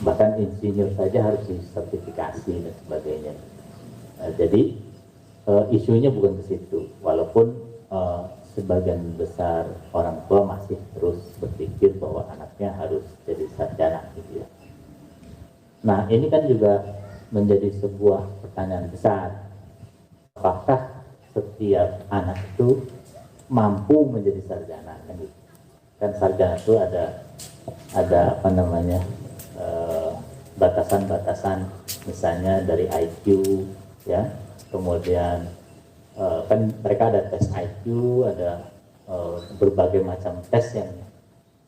Bahkan insinyur saja harus disertifikasi dan sebagainya. Jadi isunya bukan ke situ, walaupun sebagian besar orang tua masih terus berpikir bahwa anaknya harus jadi sarjana gitu ya. Nah ini kan juga menjadi sebuah pertanyaan besar, apakah setiap anak itu mampu menjadi sarjana kan gitu. Kan sarjana itu ada apa namanya batasan-batasan, misalnya dari IQ ya, kemudian kan mereka ada tes IQ, ada berbagai macam tes yang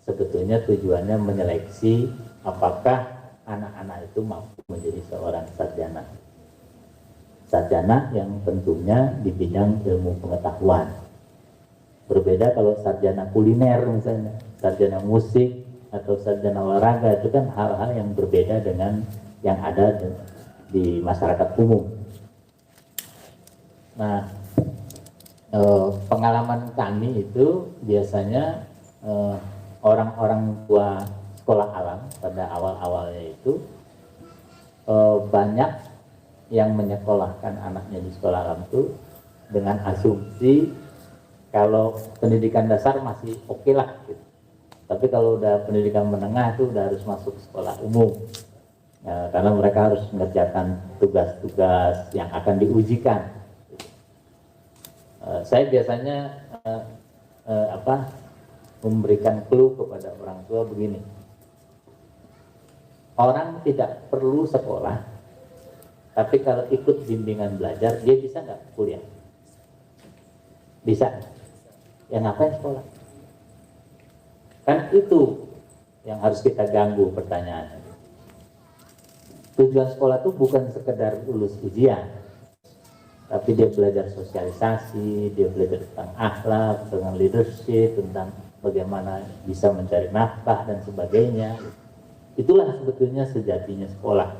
sebetulnya tujuannya menyeleksi apakah anak-anak itu mampu menjadi seorang sarjana. Sarjana yang tentunya di bidang ilmu pengetahuan. Berbeda kalau sarjana kuliner misalnya, sarjana musik atau sarjana olahraga, itu kan hal-hal yang berbeda dengan yang ada di masyarakat umum. Nah, pengalaman kami itu biasanya orang-orang tua sekolah alam pada awal-awalnya itu banyak yang menyekolahkan anaknya di sekolah alam itu dengan asumsi kalau pendidikan dasar masih oke lah gitu. Tapi kalau udah pendidikan menengah itu udah harus masuk sekolah umum ya, karena mereka harus mengerjakan tugas-tugas yang akan diujikan. Saya biasanya memberikan clue kepada orang tua begini, orang tidak perlu sekolah, tapi kalau ikut bimbingan belajar dia bisa nggak kuliah? Bisa. Ya ngapain sekolah? Kan itu yang harus kita ganggu pertanyaannya. Tujuan sekolah itu bukan sekedar lulus ujian, tapi dia belajar sosialisasi, dia belajar tentang akhlak, tentang leadership, tentang bagaimana bisa mencari nafkah dan sebagainya. Itulah sebetulnya sejatinya sekolah.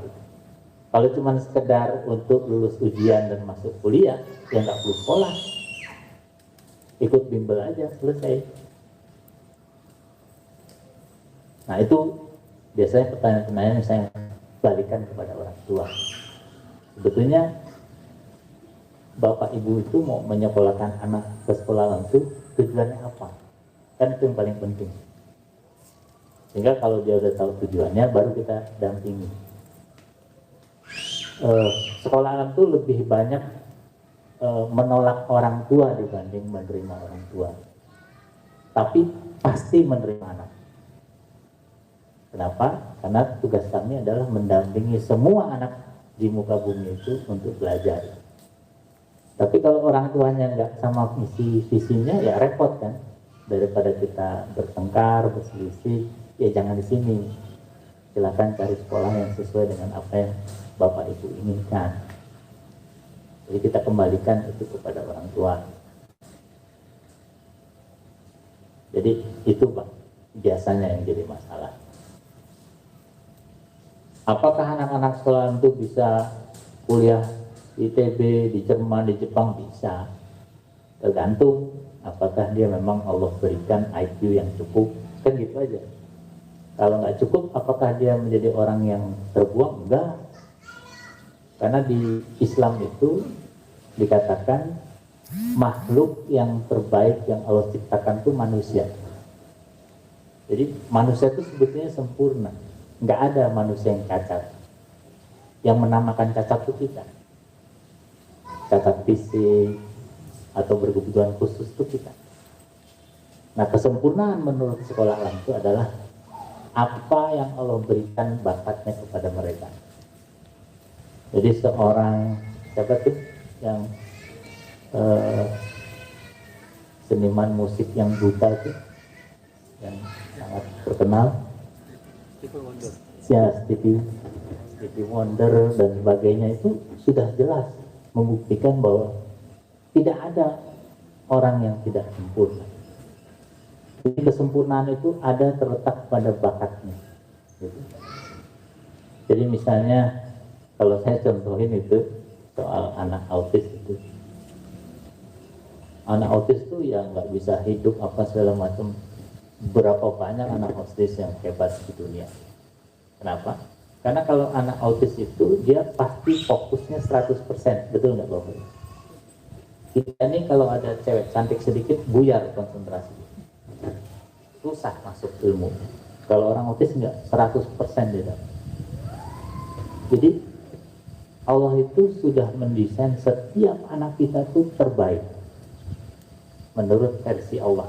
Kalau cuma sekedar untuk lulus ujian dan masuk kuliah, ya nggak perlu sekolah. Ikut bimbel aja, selesai. Nah itu biasanya pertanyaan-pertanyaan yang saya balikan kepada orang tua. Sebetulnya Bapak Ibu itu mau menyekolahkan anak ke sekolah itu tujuannya apa? Kan itu yang paling penting. Sehingga kalau dia udah tahu tujuannya, baru kita dampingi. Sekolah alam itu lebih banyak menolak orang tua dibanding menerima orang tua. Tapi pasti menerima anak. Kenapa? Karena tugas kami adalah mendampingi semua anak di muka bumi itu untuk belajar. Tapi kalau orang tuanya nggak sama visinya, ya repot kan. Daripada kita bertengkar, berselisih, ya jangan di sini. Silakan cari sekolah yang sesuai dengan apa yang Bapak Ibu inginkan. Jadi kita kembalikan itu kepada orang tua. Jadi itu Pak, biasanya yang jadi masalah. Apakah anak-anak sekolah itu bisa kuliah di ITB, di Jerman, di Jepang? Bisa. Tergantung apakah dia memang Allah berikan IQ yang cukup. Kan gitu aja. Kalau nggak cukup, apakah dia menjadi orang yang terbuang? Enggak. Karena di Islam itu dikatakan makhluk yang terbaik yang Allah ciptakan itu manusia. Jadi manusia itu sebetulnya sempurna. Nggak ada manusia yang cacat. Yang menamakan cacat itu kita. Cacat fisik atau berkebutuhan khusus itu kita. Nah kesempurnaan menurut sekolah alam itu adalah apa yang Allah berikan bakatnya kepada mereka. Jadi seorang siapa tuh yang seniman musik yang buta itu yang sangat terkenal, ya Stevie Wonder dan sebagainya, itu sudah jelas membuktikan bahwa tidak ada orang yang tidak sempurna. Jadi kesempurnaan itu ada terletak pada bakatnya. Jadi misalnya kalau saya contohin itu soal anak autis itu. Anak autis itu ya nggak bisa hidup apa segala macam. berapa banyak anak autis yang hebat di dunia. Kenapa? Karena kalau anak autis itu dia pasti fokusnya 100%, betul nggak Bapak? Kita ini kalau ada cewek cantik sedikit buyar konsentrasi, susah masuk ilmu. Kalau orang autis enggak, 100% dia dapat. Jadi Allah itu sudah mendesain setiap anak kita tuh terbaik menurut versi Allah.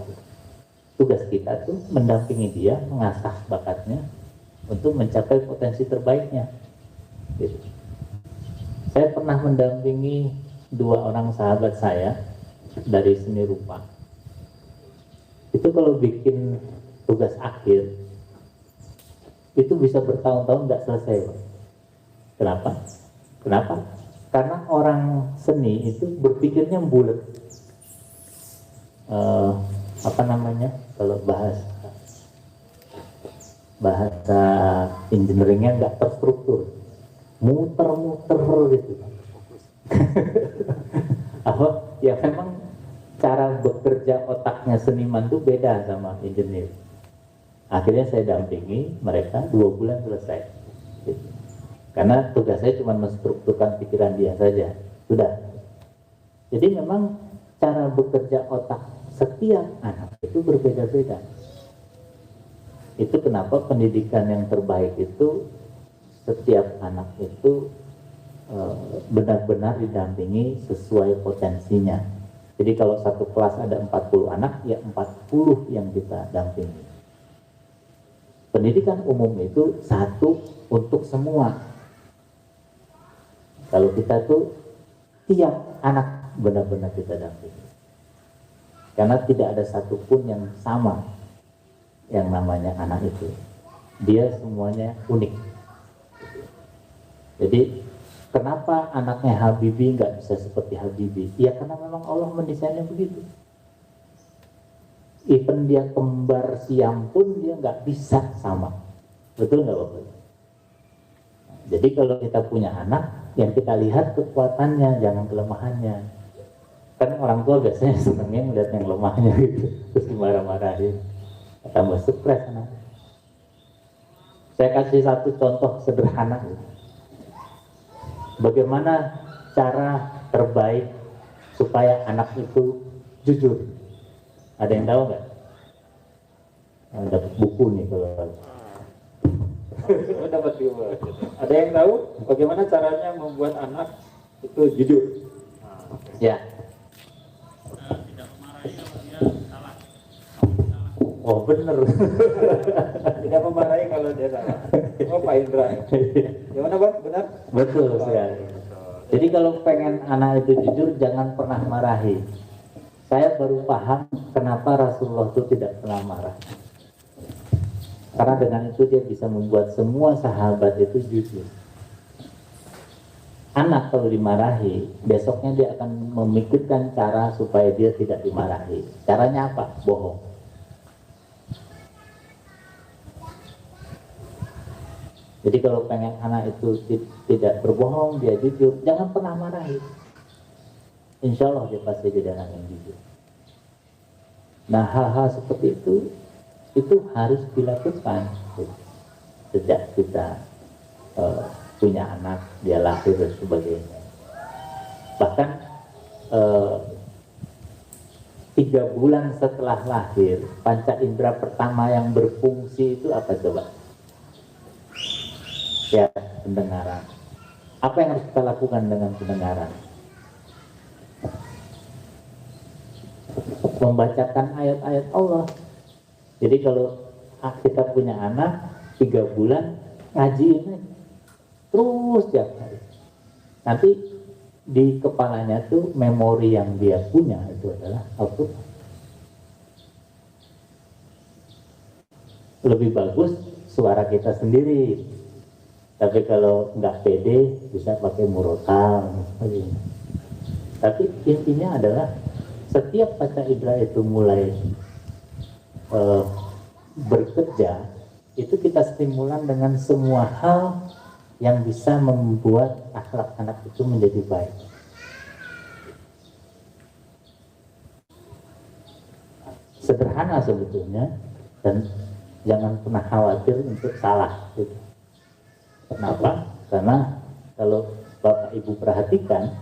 Tugas kita tuh mendampingi dia, mengasah bakatnya untuk mencapai potensi terbaiknya. Gitu. Saya pernah mendampingi 2 orang sahabat saya dari seni rupa. Itu kalau bikin tugas akhir itu bisa bertahun-tahun nggak selesai, Pak. Kenapa? Kenapa? Karena orang seni itu berpikirnya bulat. Apa namanya? Kalau bahasa engineeringnya nggak terstruktur, muter-muter gitu. Apa? Ya memang cara bekerja otaknya seniman itu beda sama engineer. Akhirnya saya dampingi mereka 2 bulan selesai. Gitu. Karena tugas saya cuma menstrukturkan pikiran dia saja, sudah. Jadi memang cara bekerja otak setiap anak itu berbeda-beda. Itu kenapa pendidikan yang terbaik itu setiap anak itu benar-benar didampingi sesuai potensinya. Jadi kalau satu kelas ada 40 anak, ya 40 yang kita dampingi. Pendidikan umum itu satu untuk semua. Kalau kita tuh tiap anak benar-benar kita dampingi. Karena tidak ada satupun yang sama yang namanya anak itu. Dia semuanya unik. Jadi kenapa anaknya Habibie nggak bisa seperti Habibie? Ya karena memang Allah mendesainnya begitu. Even dia kembar siam pun dia nggak bisa sama. Betul nggak Bapak? Jadi kalau kita punya anak, yang kita lihat kekuatannya, jangan kelemahannya. Kan orang tua biasanya senangnya melihat yang lemahnya gitu, terus dimarah-marahin, tambah stres anak. Saya kasih satu contoh sederhana. Bagaimana cara terbaik supaya anak itu jujur? Ada yang tahu nggak? Dapat buku nih kalau dapat buku. Ada yang tahu bagaimana caranya membuat anak itu jujur? ya. Oh bener. Tidak memarahi kalau dia salah. Oh Pak Indra. Gimana Bang? Benar? Betul sekali. Jadi kalau pengen anak itu jujur, jangan pernah marahi. Saya baru paham kenapa Rasulullah itu tidak pernah marah. Karena dengan itu dia bisa membuat semua sahabat itu jujur. Anak kalau dimarahi, besoknya dia akan memikirkan cara supaya dia tidak dimarahi. Caranya apa? Bohong. Jadi kalau pengen anak itu tidak berbohong, dia jujur, jangan pernah marahi. Insya Allah dia pasti jadi anak yang jujur. Nah hal-hal seperti itu harus dilakukan sejak kita punya anak, dia lahir dan sebagainya. Bahkan 3 bulan setelah lahir, panca indera pertama yang berfungsi itu apa coba? Ya, pendengaran. Apa yang harus kita lakukan dengan pendengaran? Membacakan ayat-ayat Allah. Jadi kalau kita punya anak 3 bulan, ngajiin terus tiap hari. Nanti di kepalanya tuh memori yang dia punya itu adalah Al-Quran. Lebih bagus suara kita sendiri. Tapi kalau nggak pede bisa pakai murotal. Tapi intinya adalah setiap panca indera itu mulai bekerja, itu kita stimulan dengan semua hal yang bisa membuat akhlak anak itu menjadi baik. Sederhana sebetulnya, dan jangan pernah khawatir untuk salah gitu. Kenapa? Karena kalau Bapak Ibu perhatikan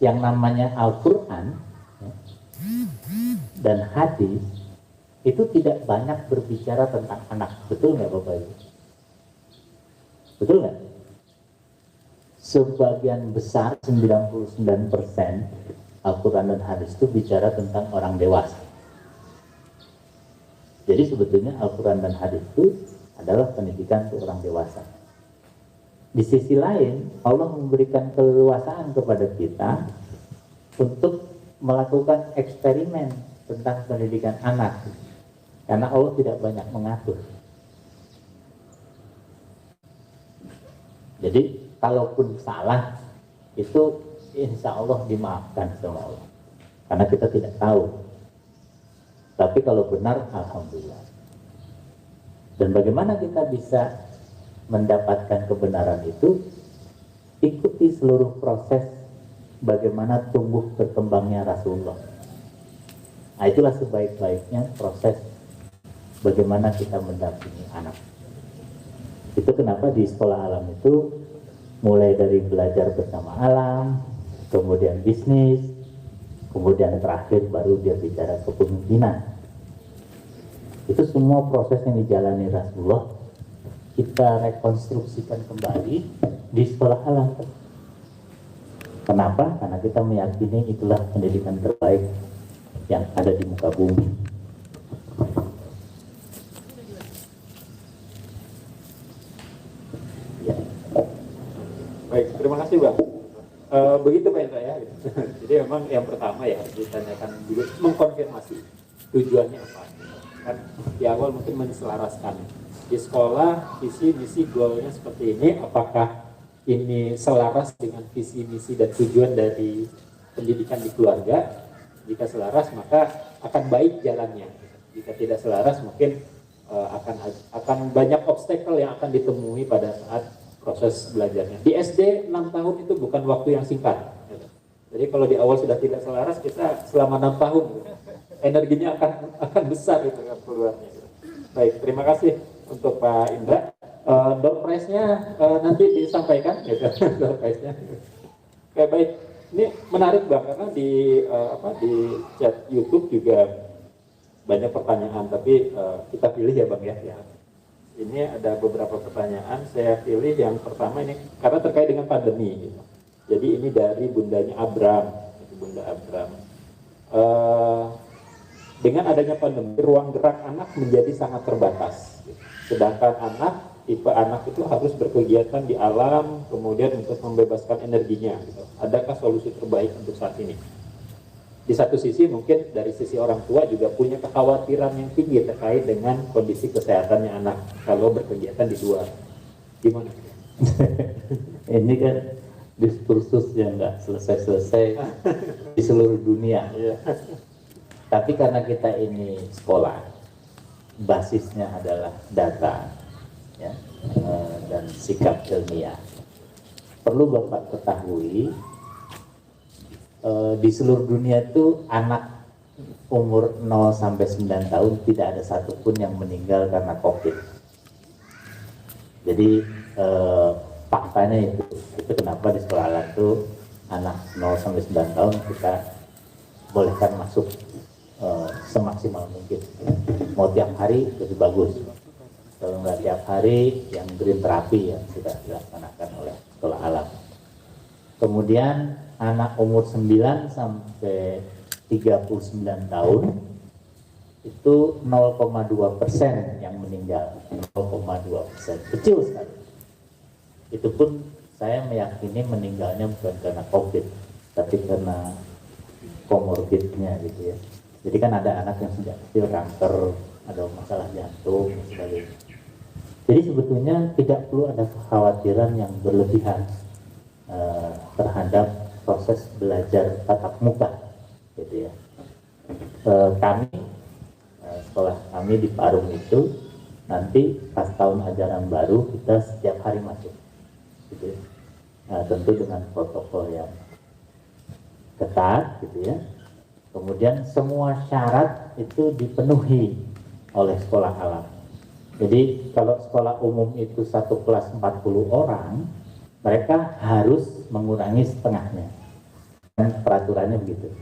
yang namanya Al-Quran dan hadis itu tidak banyak berbicara tentang anak, betul nggak Bapak Ibu? Betul nggak? Sebagian besar 99% Al-Quran dan hadis itu bicara tentang orang dewasa. Jadi sebetulnya Al-Quran dan hadis itu adalah pendidikan untuk orang dewasa. Di sisi lain, Allah memberikan keleluasaan kepada kita untuk melakukan eksperimen tentang pendidikan anak. Karena Allah tidak banyak mengatur. Jadi, kalaupun salah, itu insya Allah dimaafkan sama Allah. Karena kita tidak tahu. Tapi kalau benar, alhamdulillah. Dan bagaimana kita bisa mendapatkan kebenaran itu? Ikuti seluruh proses bagaimana tumbuh berkembangnya Rasulullah. Nah, itulah sebaik-baiknya proses bagaimana kita mendampingi anak. Itu kenapa di sekolah alam itu mulai dari belajar bersama alam, kemudian bisnis, kemudian terakhir baru dia bicara kepemimpinan. Itu semua proses yang dijalani Rasulullah kita rekonstruksikan kembali di sekolah alam. Kenapa? Karena kita meyakini itulah pendidikan terbaik yang ada di muka bumi. Ya. Baik, terima kasih Bang. Begitu Pak Indra ya. Jadi memang yang pertama ya harus ditanyakan dulu, mengkonfirmasi tujuannya apa. Kan di awal mungkin menselaraskan di sekolah visi misi goalnya seperti ini, apakah ini selaras dengan visi misi dan tujuan dari pendidikan di keluarga. Jika selaras maka akan baik jalannya. Jika tidak selaras mungkin akan banyak obstacle yang akan ditemui pada saat proses belajarnya. Di SD 6 tahun itu bukan waktu yang singkat. Jadi kalau di awal sudah tidak selaras, kita selama 6 tahun energinya akan besar itu kan keluarnya. Baik, terima kasih untuk Pak Indra. Door prize-nya nanti disampaikan gitu. Door prize-nya. Oke, baik. Ini menarik Bang karena di chat YouTube juga banyak pertanyaan, tapi kita pilih ya Bang ya. Ini ada beberapa pertanyaan, saya pilih yang pertama ini karena terkait dengan pandemi gitu. Jadi ini dari bundanya Abram, Bunda Abram. Dengan adanya pandemi, ruang gerak anak menjadi sangat terbatas. Sedangkan tipe anak itu harus berkegiatan di alam, kemudian untuk membebaskan energinya. Gitu. Adakah solusi terbaik untuk saat ini? Di satu sisi mungkin dari sisi orang tua juga punya kekhawatiran yang tinggi terkait dengan kondisi kesehatannya anak kalau berkegiatan di luar. Gimana? Ini kan diskursus yang nggak selesai-selesai di seluruh dunia. Tapi karena kita ini sekolah, basisnya adalah data ya, dan sikap ilmiah. Perlu Bapak ketahui, di seluruh dunia itu anak umur 0 sampai 9 tahun tidak ada satupun yang meninggal karena COVID. Jadi faktanya itu kenapa di sekolah alam itu anak 0 sampai 9 tahun kita bolehkan masuk semaksimal mungkin. Mau tiap hari lebih bagus. Kalau nggak tiap hari, yang green terapi yang sudah dilaksanakan oleh sekolah alam. Kemudian anak umur 9 sampai 39 tahun itu 0,2% yang meninggal. 0,2%, kecil sekali. Itu pun saya meyakini meninggalnya bukan karena COVID, tapi karena komorbidnya gitu ya. Jadi kan ada anak yang sejak kecil kanker, ada masalah jantung dan sebagainya. Jadi sebetulnya tidak perlu ada kekhawatiran yang berlebihan terhadap proses belajar tatap muka, gitu ya. Kami sekolah kami di Parung itu nanti pas tahun ajaran baru kita setiap hari masuk, gitu ya. Tentu dengan protokol yang ketat, gitu ya. Kemudian semua syarat itu dipenuhi oleh sekolah alam. Jadi kalau sekolah umum itu satu kelas 40 orang, mereka harus mengurangi setengahnya. Dan peraturannya begitu.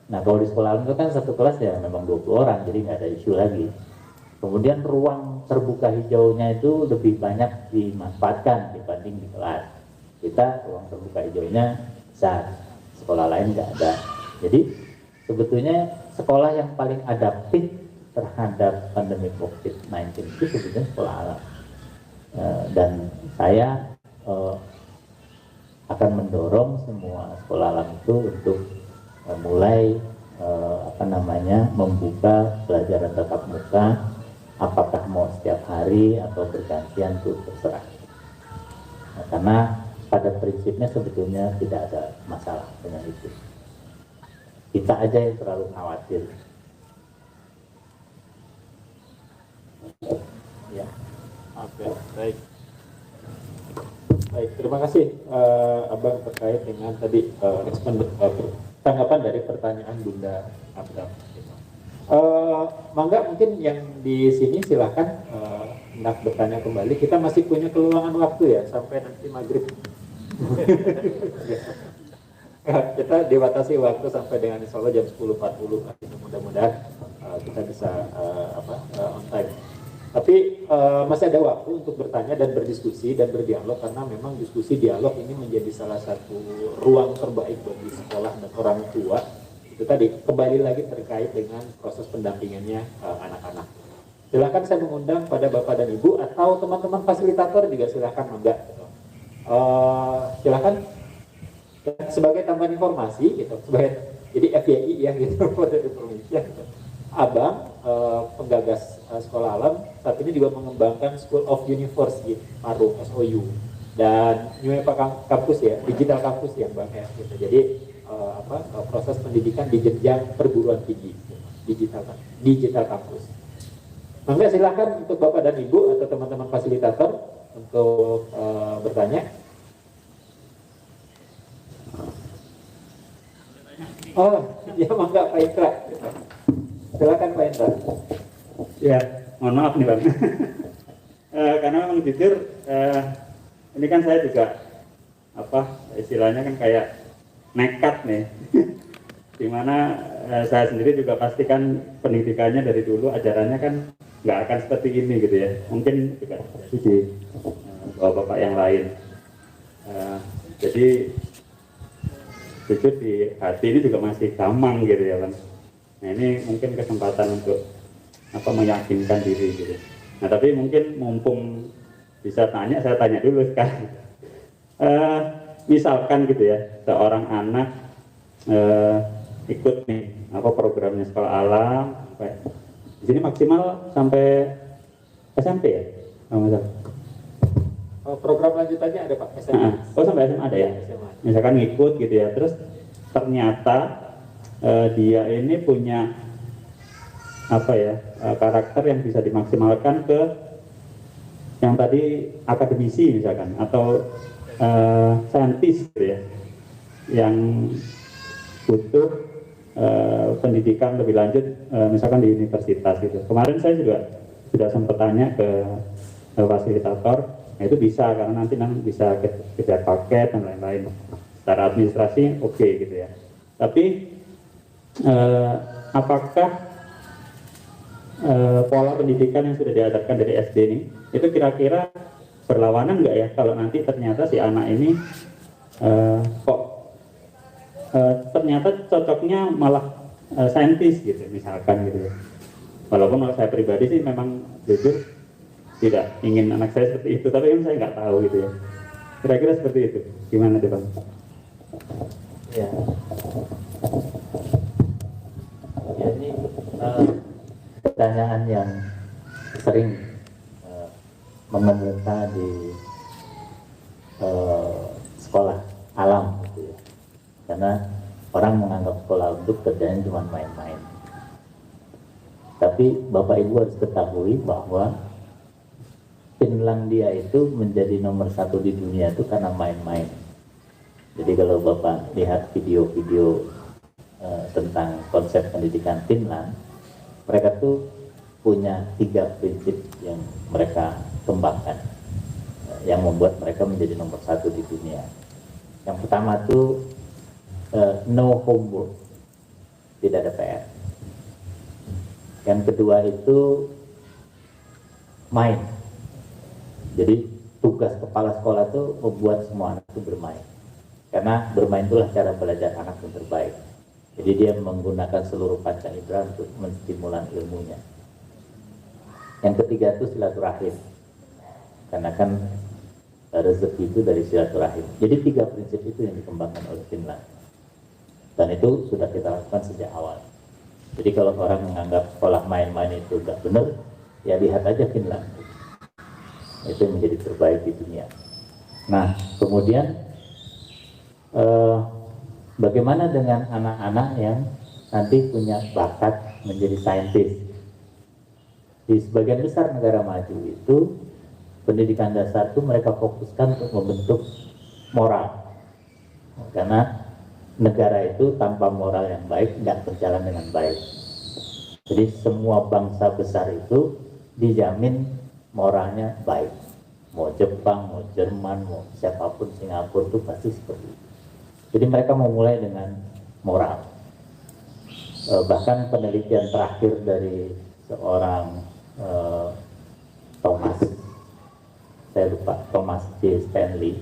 Nah kalau di sekolah alam itu kan satu kelas ya memang 20 orang, jadi nggak ada isu lagi. Kemudian ruang terbuka hijaunya itu lebih banyak dimanfaatkan dibanding di kelas. Kita ruang terbuka hijaunya besar, sekolah lain nggak ada. Jadi sebetulnya sekolah yang paling adaptif terhadap pandemi COVID-19 itu sebetulnya sekolah alam. Dan saya akan mendorong semua sekolah alam itu untuk mulai membuka pelajaran tatap muka, apakah mau setiap hari atau bergantian itu terserah. Nah, karena pada prinsipnya sebetulnya tidak ada masalah dengan itu. Kita aja yang terlalu khawatir. Ya. Oke, baik. Baik, terima kasih Abang terkait dengan tadi tanggapan dari pertanyaan Bunda Abram. Mangga mungkin yang di sini silakan hendak bertanya kembali. Kita masih punya keluangan waktu ya sampai nanti maghrib. Kita dibatasi waktu sampai dengan insya Allah jam 10.40. Mudah-mudahan kita bisa on time. Tapi masih ada waktu untuk bertanya dan berdiskusi dan berdialog, karena memang diskusi dialog ini menjadi salah satu ruang terbaik bagi sekolah dan orang tua. Itu tadi kembali lagi terkait dengan proses pendampingannya anak-anak. Silakan saya mengundang pada Bapak dan Ibu atau teman-teman fasilitator juga silakan mangga. Silakan sebagai tambahan informasi gitu, jadi FYI ya gitu for the information. Abang penggagas sekolah alam saat ini juga mengembangkan School of Universe gitu, Parung SOU dan New Campus ya, digital kampus ya Bang ya gitu. Jadi proses pendidikan di jenjang perguruan tinggi digital kampus. Maka silakan untuk Bapak dan Ibu atau teman-teman fasilitator untuk bertanya. Oh, ya mangga Pak Indra. Silakan Pak Indra. Ya, mohon maaf nih Bang. Karena memang jujur, ini kan saya juga istilahnya kan kayak nekat nih. Dimana saya sendiri juga pastikan pendidikannya dari dulu ajarannya kan nggak akan seperti ini gitu ya. Mungkin juga di bapak-bapak yang lain. Jadi jujur di hati ini juga masih gamang gitu ya Bang. Nah ini mungkin kesempatan untuk meyakinkan diri gitu. Nah tapi mungkin mumpung bisa tanya, saya tanya dulu sekarang. Misalkan gitu ya, seorang anak ikut nih programnya sekolah alam, di sini maksimal sampai SMP ya, program lanjutannya ada Pak SMA. Oh sampai SMA ada ya. SMA. Misalkan ngikut gitu ya, terus ternyata dia ini punya karakter yang bisa dimaksimalkan ke yang tadi akademisi misalkan atau saintis gitu ya, yang butuh pendidikan lebih lanjut misalkan di universitas gitu. Kemarin saya juga sudah sempat tanya ke fasilitator, nah itu bisa karena nanti bisa kejar paket dan lain-lain. Secara administrasi oke gitu ya. Tapi apakah pola pendidikan yang sudah diajarkan dari SD ini itu kira-kira berlawanan nggak ya kalau nanti ternyata si anak ini ternyata cocoknya malah saintis gitu misalkan gitu ya. Walaupun kalau saya pribadi sih memang jujur tidak ingin anak saya seperti itu, tapi kan saya nggak tahu gitu ya. Kira-kira seperti itu. Gimana deh Bang? Ya. Jadi pertanyaan yang sering mengemuka di sekolah alam gitu ya. Karena orang menganggap sekolah untuk kerjanya cuma main-main. Tapi Bapak Ibu harus ketahui bahwa Finlandia itu menjadi nomor 1 di dunia itu karena main-main. Jadi kalau Bapak lihat video-video tentang konsep pendidikan Finland, mereka tuh punya 3 prinsip yang mereka kembangkan, yang membuat mereka menjadi nomor 1 di dunia. Yang pertama itu no homework, tidak ada PR. Yang kedua itu main. Jadi tugas kepala sekolah itu membuat semua anak itu bermain. Karena bermain itulah cara belajar anak yang terbaik. Jadi dia menggunakan seluruh panca indera untuk menstimulan ilmunya. Yang ketiga itu silaturahim. Karena kan rezeki itu dari silaturahim. Jadi 3 prinsip itu yang dikembangkan oleh Finland. Dan itu sudah kita lakukan sejak awal. Jadi kalau orang menganggap sekolah main-main itu gak benar, ya lihat aja Finland. Itu yang menjadi terbaik di dunia. Nah, kemudian bagaimana dengan anak-anak yang nanti punya bakat menjadi saintis? Di sebagian besar negara maju itu, pendidikan dasar itu mereka fokuskan untuk membentuk moral. Karena negara itu tanpa moral yang baik tidak berjalan dengan baik. Jadi semua bangsa besar itu dijamin moralnya baik. Mau Jepang, mau Jerman, mau siapapun, Singapura itu pasti seperti itu. Jadi mereka memulai dengan moral. Bahkan penelitian terakhir dari seorang Thomas J. Stanley,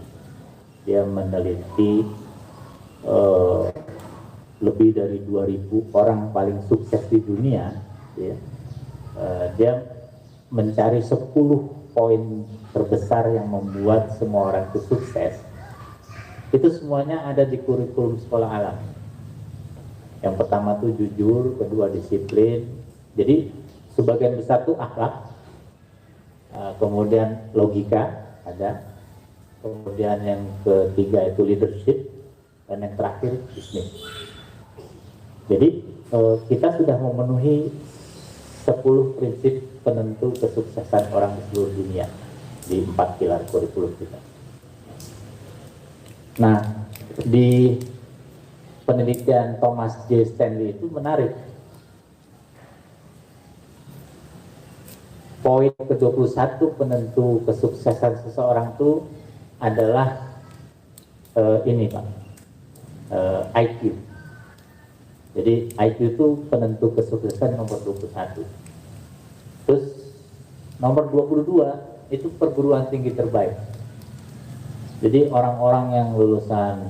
dia meneliti lebih dari 2000 orang paling sukses di dunia, ya. Dia mencari 10 poin terbesar yang membuat semua orang itu sukses. Itu semuanya ada di kurikulum sekolah alam. Yang pertama tuh jujur, kedua disiplin. Jadi sebagian besar tuh akhlak, kemudian logika ada, kemudian yang ketiga itu leadership, dan yang terakhir bisnis. Jadi kita sudah memenuhi 10 prinsip penentu kesuksesan orang di seluruh dunia di 4 pilar kurikulum kita. Nah, di penelitian Thomas J. Stanley itu menarik. Poin ke-21 penentu kesuksesan seseorang itu adalah ini Pak, IQ. Jadi IQ itu penentu kesuksesan nomor 21. Terus nomor 22 itu perguruan tinggi terbaik. Jadi orang-orang yang lulusan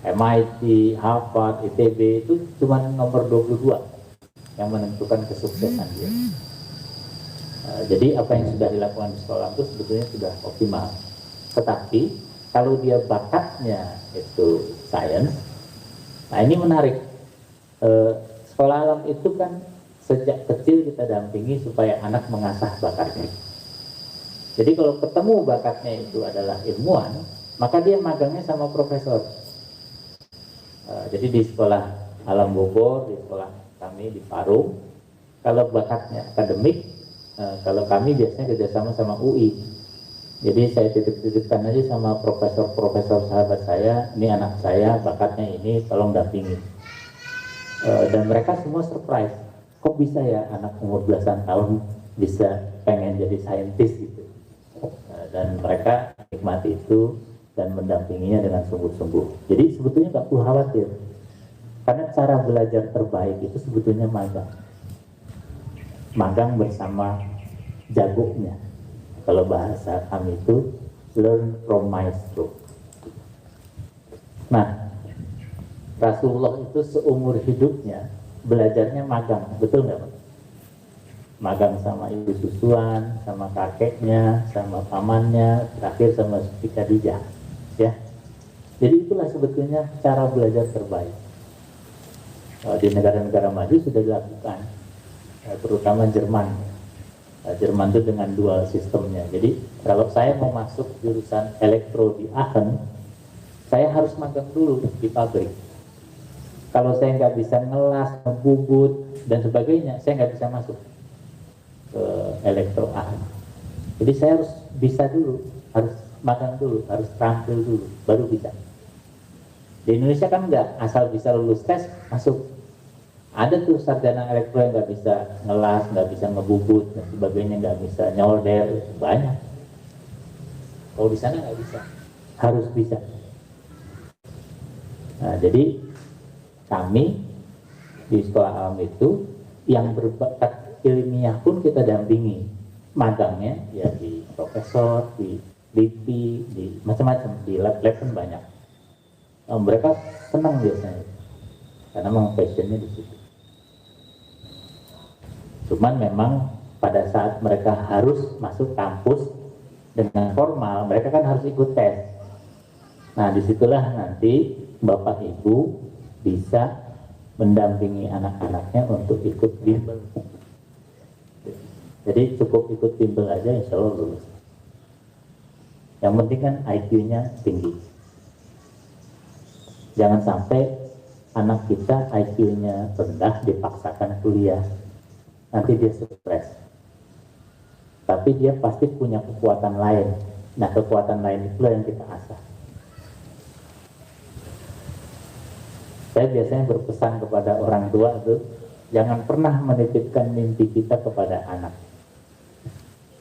MIT, Harvard, ITB itu cuma nomor 22 yang menentukan kesuksesan dia. Jadi apa yang sudah dilakukan di sekolah itu sebetulnya sudah optimal. Tetapi kalau dia bakatnya itu sains, nah ini menarik. Sekolah alam itu kan sejak kecil kita dampingi supaya anak mengasah bakatnya. Jadi kalau ketemu bakatnya itu adalah ilmuwan, maka dia magangnya sama profesor. Jadi di sekolah alam Bogor, di sekolah kami di Parung, kalau bakatnya akademik, kalau kami biasanya kerjasama sama UI. Jadi saya titip-titipkan aja sama profesor-profesor sahabat saya, ini anak saya bakatnya ini, tolong dampingi. Dan mereka semua surprise, kok bisa ya anak umur belasan tahun bisa pengen jadi saintis gitu. Dan mereka nikmati itu dan mendampinginya dengan sungguh-sungguh. Jadi sebetulnya nggak perlu khawatir, karena cara belajar terbaik itu sebetulnya magang bersama jagoknya. Kalau bahasa kami itu learn from maestro. Nah, Rasulullah itu seumur hidupnya belajarnya magang, betul nggak Pak? Magang sama ibu susuan, sama kakeknya, sama pamannya, terakhir sama Siti Khadijah, ya. Jadi itulah sebetulnya cara belajar terbaik. Di negara-negara maju sudah dilakukan, terutama Jerman. Jerman itu dengan dual sistemnya. Jadi kalau saya mau masuk jurusan elektro di Aachen, saya harus magang dulu di pabrik. Kalau saya nggak bisa ngelas, ngebubut dan sebagainya, saya nggak bisa masuk ke elektro Aachen. Jadi saya harus bisa dulu, harus magang dulu, harus tampil dulu, baru bisa. Di Indonesia kan nggak, asal bisa lulus tes masuk. Ada tuh sarjana elektro yang nggak bisa ngelas, nggak bisa ngebubut dan sebagainya, nggak bisa nyolder, banyak. Kalau di sana nggak bisa, harus bisa. Nah, jadi kami di sekolah alam itu yang berbakat ilmiah pun kita dampingi, magangnya ya di profesor, di LIPI, di macam-macam, di lab-lab kan banyak. Mereka senang biasanya karena memang passionnya di situ. Cuman memang pada saat mereka harus masuk kampus dengan formal, mereka kan harus ikut tes. Nah, disitulah nanti Bapak Ibu bisa mendampingi anak-anaknya untuk ikut bimbel. Jadi cukup ikut bimbel aja, insya Allah lulus. Yang penting kan IQ-nya tinggi. Jangan sampai anak kita IQ-nya rendah dipaksakan kuliah. Nanti dia stres. Tapi dia pasti punya kekuatan lain. Nah, kekuatan lain itu yang kita asah. Saya biasanya berpesan kepada orang tua itu, jangan pernah menitipkan mimpi kita kepada anak.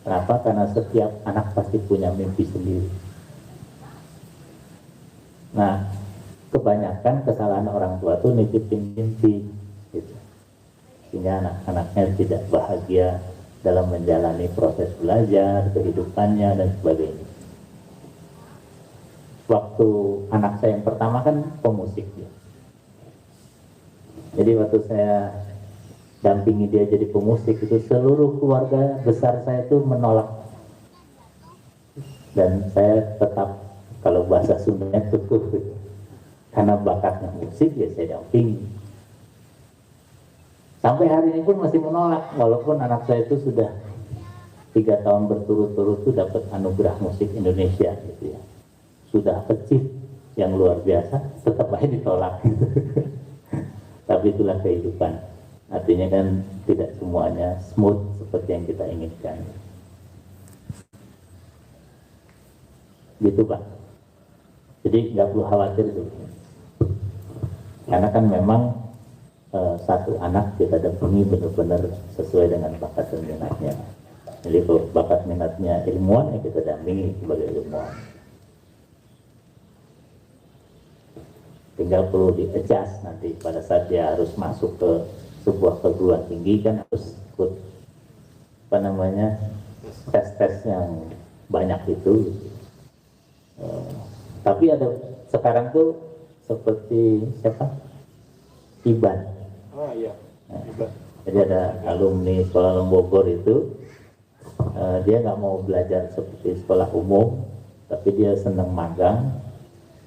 Kenapa? Karena setiap anak pasti punya mimpi sendiri. Nah, kebanyakan kesalahan orang tua itu nitipin mimpi, gitu. Sehingga anak-anaknya tidak bahagia dalam menjalani proses belajar, kehidupannya, dan sebagainya. Waktu anak saya yang pertama kan pemusik dia. Jadi waktu saya dampingi dia jadi pemusik itu, seluruh keluarga besar saya itu menolak. Dan saya tetap, kalau bahasa Sundanya, kekeh. Karena bakatnya musik, ya saya dampingi. Sampai hari ini pun masih menolak, walaupun anak saya itu sudah 3 tahun berturut-turut itu dapat anugerah musik Indonesia gitu ya. Sudah kecil yang luar biasa, tetap aja ditolak. Tapi itulah kehidupan. Artinya kan tidak semuanya smooth seperti yang kita inginkan. Gitu Pak. Jadi nggak perlu khawatir itu. Karena kan memang satu anak kita dampingi benar-benar sesuai dengan bakat dan minatnya. Jadi kalau bakat minatnya ilmuwan, ya kita dampingi sebagai ilmuwan. Tinggal perlu di-adjust nanti pada saat dia harus masuk ke sebuah perguruan tinggi, kan harus ikut tes-tes yang banyak itu. Tapi ada sekarang tuh seperti siapa? Iban. Oh iya. Nah, jadi ada alumni sekolah Bogor itu, dia nggak mau belajar seperti sekolah umum, tapi dia senang magang.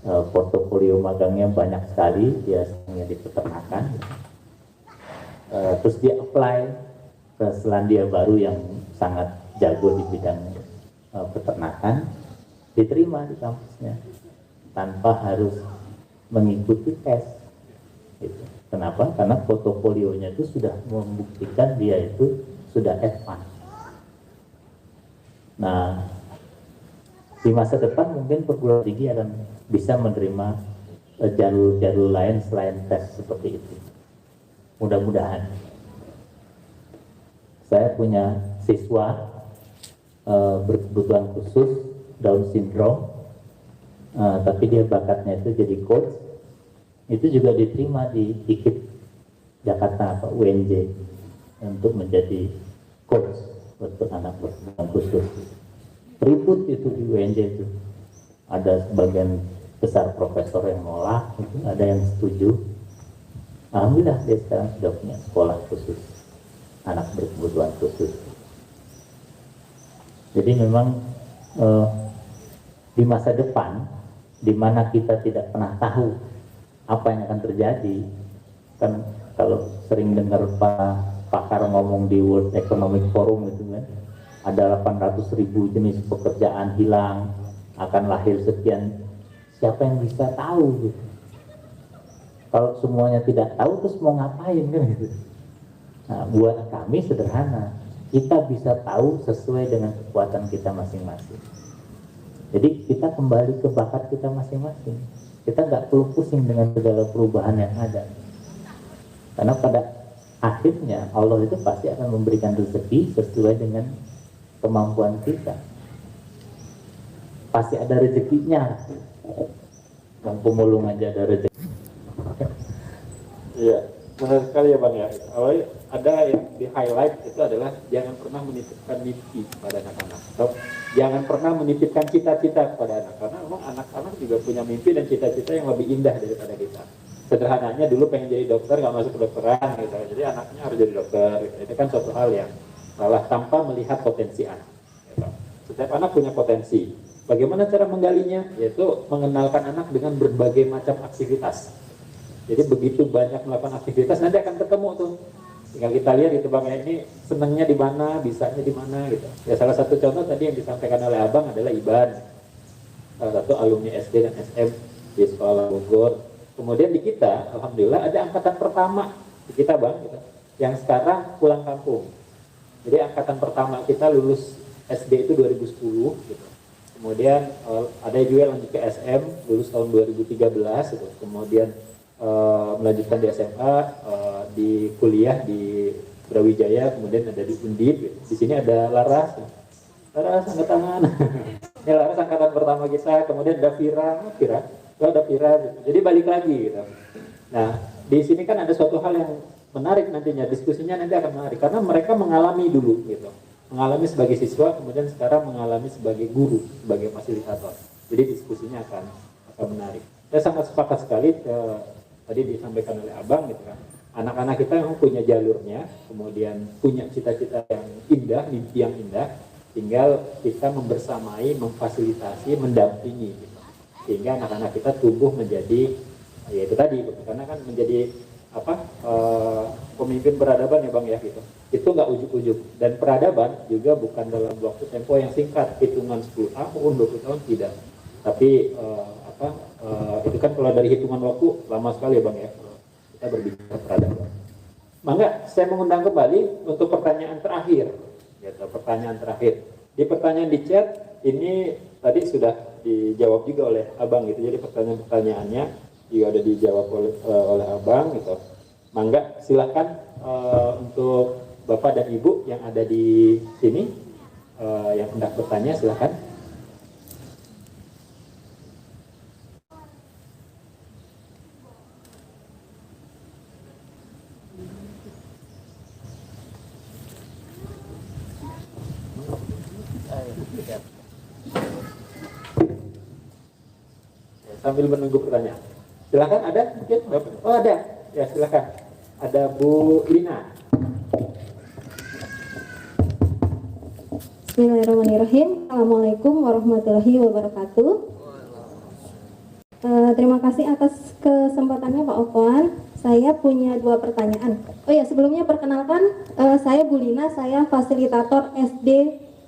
Portofolio magangnya banyak sekali, dia senangnya di peternakan. Terus dia apply ke Selandia Baru yang sangat jago di bidang peternakan, diterima di kampusnya tanpa harus mengikuti tes. Gitu. Kenapa? Karena portofolionya itu sudah membuktikan dia itu sudah advance. Nah, di masa depan mungkin perguruan tinggi akan bisa menerima jalur-jalur lain selain tes seperti itu. Mudah-mudahan. Saya punya siswa berkebutuhan khusus Down syndrome, tapi dia bakatnya itu jadi coach. Itu juga diterima di IKIP Jakarta, Pak UNJ, untuk menjadi coach untuk anak berkebutuhan khusus. Ribut itu di UNJ itu. Ada sebagian besar profesor yang nolak, ada yang setuju. Alhamdulillah dia sekarang sudah punya sekolah khusus anak berkebutuhan khusus. Jadi memang di masa depan, di mana kita tidak pernah tahu apa yang akan terjadi, kan kalau sering dengar Pak pakar ngomong di World Economic Forum itu kan, ada 800.000 jenis pekerjaan hilang, akan lahir sekian. Siapa yang bisa tahu gitu? Kalau semuanya tidak tahu, terus mau ngapain kan gitu? Nah, buat kami sederhana, kita bisa tahu sesuai dengan kekuatan kita masing-masing. Jadi kita kembali ke bakat kita masing-masing. Kita nggak perlu pusing dengan segala perubahan yang ada. Karena akhirnya Allah itu pasti akan memberikan rezeki sesuai dengan kemampuan kita. Pasti ada rezekinya. Bang pemulung aja ada rezeki. Iya, benar sekali ya Bang ya. Awalnya ada yang di highlight itu adalah jangan pernah menitipkan mimpi pada anak-anak. Atau jangan pernah menitipkan cita-cita kepada anak. Karena memang anak-anak juga punya mimpi dan cita-cita yang lebih indah daripada kita. Sederhananya dulu pengen jadi dokter, nggak masuk kedokteran gitu. Jadi anaknya harus jadi dokter. Gitu. Itu kan suatu hal yang salah tanpa melihat potensi anak. Gitu. Setiap anak punya potensi. Bagaimana cara menggalinya? Yaitu mengenalkan anak dengan berbagai macam aktivitas. Jadi begitu banyak melakukan aktivitas nanti akan ketemu tuh. Tinggal kita lihat gitu Bang ya, ini senangnya di mana, bisanya di mana gitu. Ya salah satu contoh tadi yang disampaikan oleh Abang adalah Iban. Salah satu alumni SD dan SM di sekolah Bogor. Kemudian di kita, alhamdulillah ada angkatan pertama di kita Bang gitu, yang sekarang pulang kampung. Jadi angkatan pertama kita lulus SD itu 2010 gitu. Kemudian ada juga yang lanjut ke SM lulus tahun 2013 gitu. Kemudian melanjutkan di SMA, di kuliah di Brawijaya, kemudian ada di Undip. Di sini ada Laras angkat tangan. Ini Laras angkatan pertama kita. Kemudian ada Vira, ada Vira. Gitu. Jadi balik lagi gitu. Nah, di sini kan ada suatu hal yang menarik nantinya, diskusinya nanti akan menarik karena mereka mengalami dulu gitu. Mengalami sebagai siswa, kemudian sekarang mengalami sebagai guru, sebagai fasilitator. Jadi diskusinya akan menarik. Saya sangat sepakat sekali tadi disampaikan oleh Abang gitu kan. Anak-anak kita yang punya jalurnya, kemudian punya cita-cita yang indah, mimpi yang indah, tinggal kita membersamai, memfasilitasi, mendampingi gitu. Sehingga anak-anak kita tumbuh menjadi ya itu tadi gitu. Karena kan menjadi pemimpin peradaban ya Bang ya gitu. Itu nggak ujuk-ujuk, dan peradaban juga bukan dalam waktu tempo yang singkat, hitungan 10 tahun, 20 tahun tidak. Tapi itu kan kalau dari hitungan waktu lama sekali ya Bang ya. Kita berbicara peradaban. Maka saya mengundang kembali untuk pertanyaan terakhir. Gitu, pertanyaan terakhir. Di pertanyaan di chat ini tadi sudah dijawab juga oleh Abang gitu. Jadi pertanyaan-pertanyaannya juga ada dijawab oleh Abang gitu. Mangga silakan untuk Bapak dan Ibu yang ada di sini yang hendak bertanya silakan. Sambil menunggu pertanyaan. Silakan, ada mungkin? Oh ada, ya silakan. Ada Bu Lina. Bismillahirrahmanirrahim. Assalamualaikum warahmatullahi wabarakatuh. Terima kasih atas kesempatannya Pak Okwan. Saya punya 2 pertanyaan. Oh ya, sebelumnya perkenalkan, saya Bu Lina, saya fasilitator SD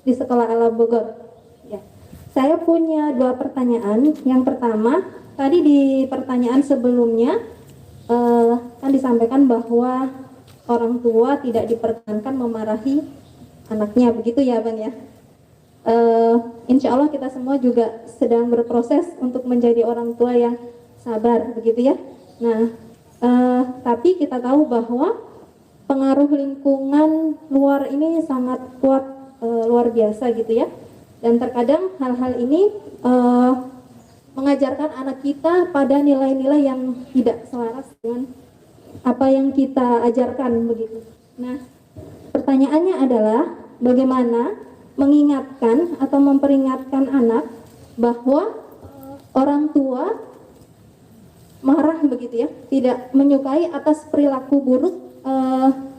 di Sekolah Ala Bogor. Ya. Saya punya 2 pertanyaan. Yang pertama, tadi di pertanyaan sebelumnya kan disampaikan bahwa orang tua tidak diperkenankan memarahi anaknya, begitu ya Bang ya. Insya Allah kita semua juga sedang berproses untuk menjadi orang tua yang sabar, begitu ya. Nah, tapi kita tahu bahwa pengaruh lingkungan luar ini sangat kuat, luar biasa gitu ya. Dan terkadang hal-hal ini mengajarkan anak kita pada nilai-nilai yang tidak selaras dengan apa yang kita ajarkan begitu. Nah, pertanyaannya adalah bagaimana mengingatkan atau memperingatkan anak bahwa orang tua marah begitu ya, tidak menyukai atas perilaku buruk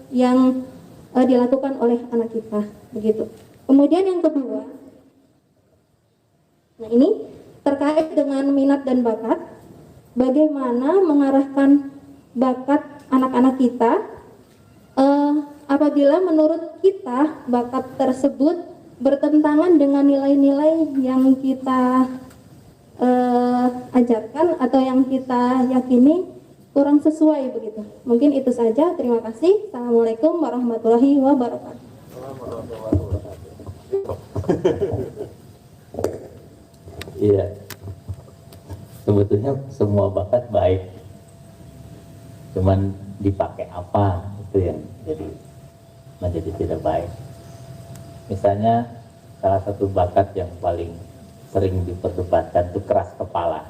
yang dilakukan oleh anak kita begitu. Kemudian yang kedua, nah ini terkait dengan minat dan bakat, bagaimana mengarahkan bakat anak-anak kita apabila menurut kita bakat tersebut bertentangan dengan nilai-nilai yang kita ajarkan atau yang kita yakini kurang sesuai begitu. Mungkin itu saja. Terima kasih. Assalamualaikum warahmatullahi wabarakatuh. Iya, sebetulnya semua bakat baik, cuman dipakai apa, itu yang menjadi tidak baik. Misalnya salah satu bakat yang paling sering diperdebatkan itu keras kepala.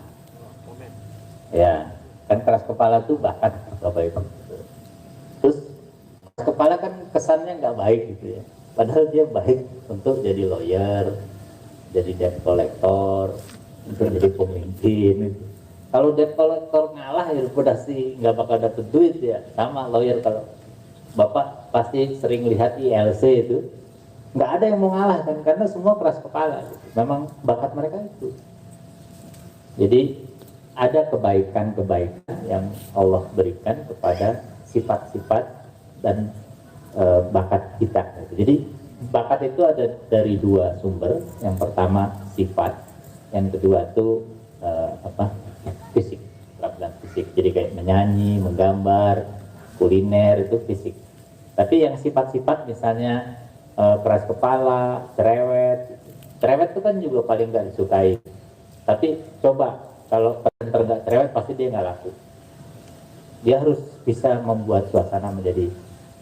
Ya, kan keras kepala itu bakat Bapak Ibu. Terus keras kepala kan kesannya nggak baik gitu ya. Padahal dia baik untuk jadi lawyer, jadi debt collector, untuk jadi pemimpin. Gitu. Kalau debt collector ngalah ya udah sih nggak bakal dapet duit ya. Sama lawyer, kalau Bapak pasti sering lihat ILC itu, nggak ada yang mau ngalah kan, karena semua keras kepala. Memang bakat mereka itu. Jadi ada kebaikan-kebaikan yang Allah berikan kepada sifat-sifat dan bakat kita. Jadi bakat itu ada dari dua sumber. Yang pertama sifat, yang kedua itu fisik, keterampilan fisik. Jadi kayak menyanyi, menggambar, kuliner itu fisik. Tapi yang sifat-sifat misalnya keras kepala, cerewet itu kan juga paling nggak disukai. Tapi coba kalau presenter nggak cerewet pasti dia nggak laku. Dia harus bisa membuat suasana menjadi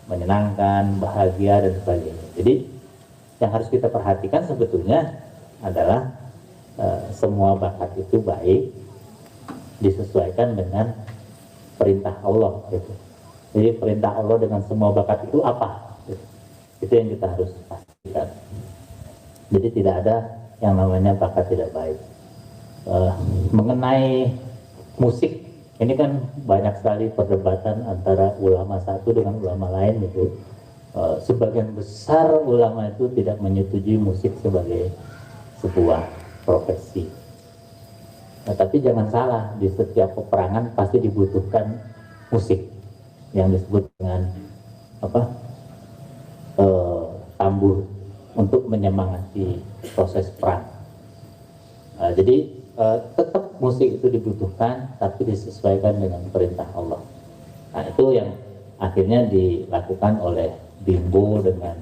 menyenangkan, bahagia dan sebagainya. Jadi yang harus kita perhatikan sebetulnya adalah semua bakat itu baik disesuaikan dengan perintah Allah gitu. Jadi perintah Allah dengan semua bakat itu apa? Gitu. Itu yang kita harus pastikan. Jadi tidak ada yang namanya bakat tidak baik. Mengenai musik, ini kan banyak sekali perdebatan antara ulama satu dengan ulama lain gitu. Sebagian besar ulama itu tidak menyetujui musik sebagai sebuah profesi. Nah, tapi jangan salah, di setiap peperangan pasti dibutuhkan musik yang disebut dengan tambur untuk menyemangati proses perang. Jadi tetap musik itu dibutuhkan, tapi disesuaikan dengan perintah Allah. Nah, itu yang akhirnya dilakukan oleh Bimbo dengan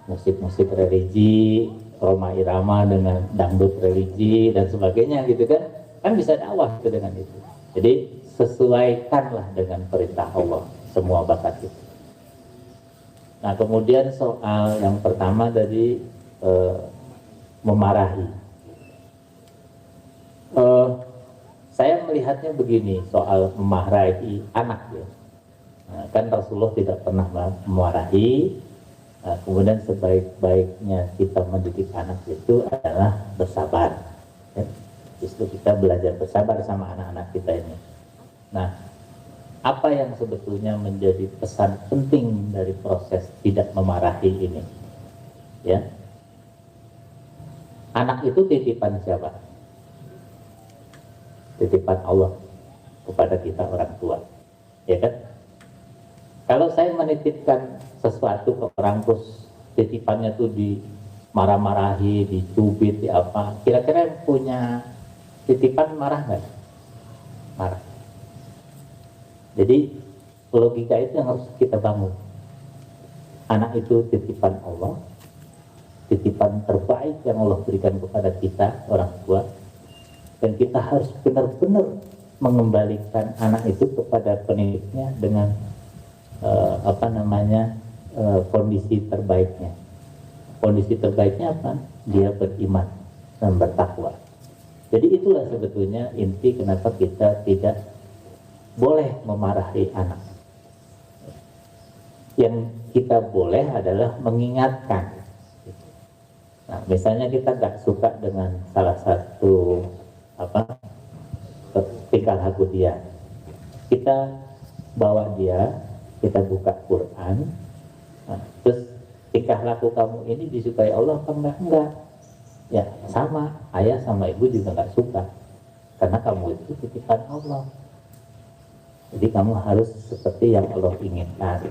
musik-musik religi, Roma Irama dengan dangdut religi dan sebagainya gitu kan bisa dakwah itu dengan itu. Jadi sesuaikanlah dengan perintah Allah semua bakat itu. Nah, kemudian soal yang pertama tadi memarahi. Saya melihatnya begini soal memarahi anak ya. Nah, kan Rasulullah tidak pernah memarahi. Nah, kemudian sebaik-baiknya kita mendidik anak itu adalah bersabar. Ya. Justru kita belajar bersabar sama anak-anak kita ini. Nah, apa yang sebetulnya menjadi pesan penting dari proses tidak memarahi ini? Ya, anak itu titipan siapa? Titipan Allah kepada kita orang tua, ya kan? Kalau saya menitipkan sesuatu ke orang terus titipannya tuh dimarah-marahi, dicubit, di apa? Kira-kira yang punya titipan marah nggak? Marah. Jadi logika itu yang harus kita bangun. Anak itu titipan Allah, titipan terbaik yang Allah berikan kepada kita orang tua. Dan kita harus benar-benar mengembalikan anak itu kepada pendidiknya dengan kondisi terbaiknya. Kondisi terbaiknya apa? Dia beriman dan bertakwa. Jadi itulah sebetulnya inti kenapa kita tidak boleh memarahi anak. Yang kita boleh adalah mengingatkan. Nah, misalnya kita gak suka dengan salah satu tingkah laku dia, kita bawa dia, kita buka Quran, nah, terus tingkah laku kamu ini disukai Allah apa enggak? Ya sama, ayah sama ibu juga nggak suka, karena kamu itu titipan Allah. Jadi kamu harus seperti yang Allah inginkan.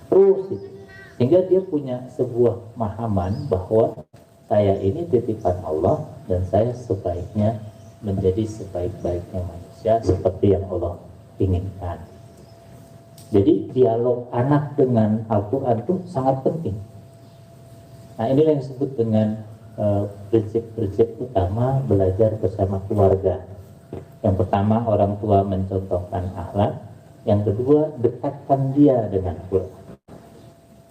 Terus itu, sehingga dia punya sebuah pemahaman bahwa saya ini titipan Allah dan saya sebaiknya menjadi sebaik-baiknya manusia seperti yang Allah inginkan. Jadi dialog anak dengan Al-Quran itu sangat penting. Nah, inilah yang disebut dengan prinsip-prinsip utama belajar bersama keluarga. Yang pertama, orang tua mencontohkan akhlak. Yang kedua, dekatkan dia dengan Quran.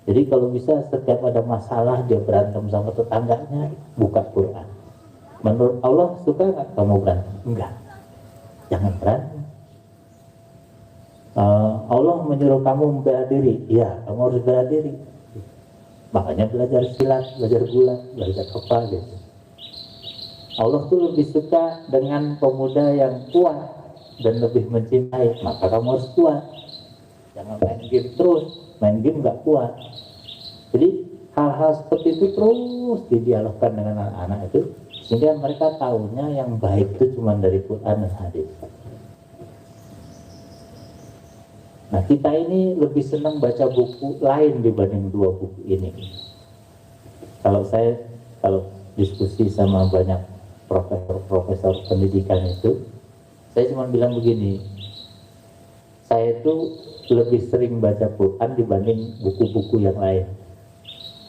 Jadi kalau bisa setiap ada masalah dia berantem sama tetangganya, buka Quran. Menurut Allah suka nggak kamu berantem? Enggak. Jangan berantem. Allah menyuruh kamu membela diri. Ya, kamu harus bela diri. Makanya belajar silat, belajar gulat, belajar apa gitu. Allah tuh lebih suka dengan pemuda yang kuat dan lebih mencintai. Maka kamu harus kuat. Jangan main game terus. Main game nggak kuat. Jadi hal-hal seperti itu terus didialogkan dengan anak-anak itu, sehingga mereka tahunya yang baik itu cuma dari Quran dan hadis. Nah, kita ini lebih senang baca buku lain dibanding dua buku ini. Kalau diskusi sama banyak profesor pendidikan itu, saya cuma bilang begini, saya itu lebih sering baca Quran dibanding buku-buku yang lain.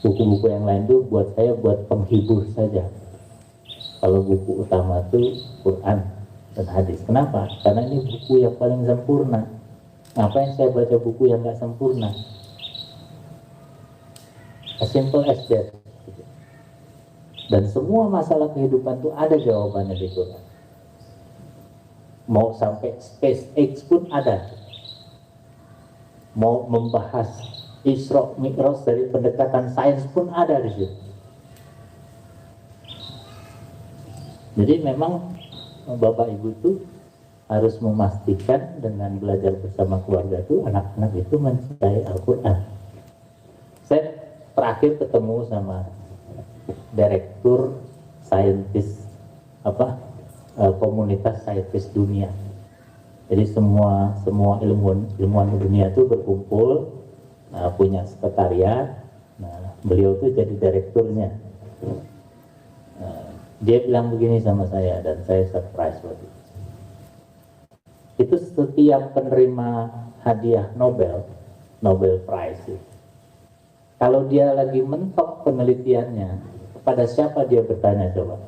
Buku-buku yang lain itu buat saya buat penghibur saja. Kalau buku utama itu Quran dan hadis. Kenapa? Karena ini buku yang paling sempurna. Ngapain saya baca buku yang nggak sempurna? As simple as that. Dan semua masalah kehidupan itu ada jawabannya di Quran. Mau sampai SpaceX pun ada. Mau membahas Isra Mi'raj dari pendekatan sains pun ada di situ. Jadi memang Bapak Ibu itu harus memastikan dengan belajar bersama keluarga itu anak-anak itu mencintai Al-Quran. Saya terakhir ketemu sama direktur saintis komunitas saintis dunia. Jadi semua ilmuwan dunia itu berkumpul, punya sekretariat. Nah, beliau itu jadi direkturnya. Dia bilang begini sama saya dan saya surprise waktu itu setiap penerima hadiah Nobel Prize, kalau dia lagi mentok penelitiannya, kepada siapa dia bertanya coba?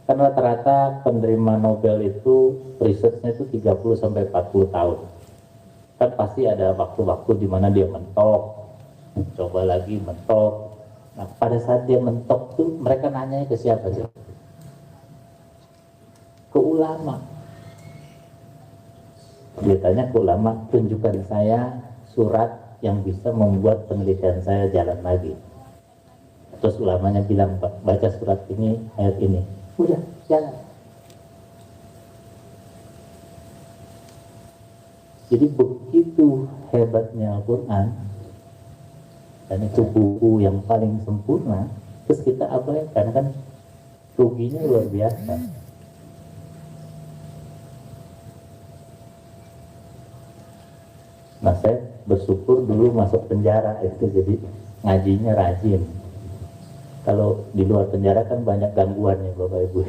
Kan rata-rata penerima Nobel itu risetnya itu 30-40 tahun. Kan pasti ada waktu-waktu di mana dia mentok, coba lagi mentok. Nah, pada saat dia mentok tuh mereka nanya ke siapa sih? Ke ulama. Dia tanya ke ulama, tunjukkan saya surat yang bisa membuat penelitian saya jalan lagi. Terus ulamanya bilang, baca surat ini, ayat ini. Udah, jalan. Jadi begitu hebatnya Al-Quran, dan itu buku yang paling sempurna, terus kita abaikan, kan ruginya luar biasa. Nah, saya bersyukur dulu masuk penjara itu, jadi ngajinya rajin. Kalau di luar penjara kan banyak gangguan ya Bapak Ibu.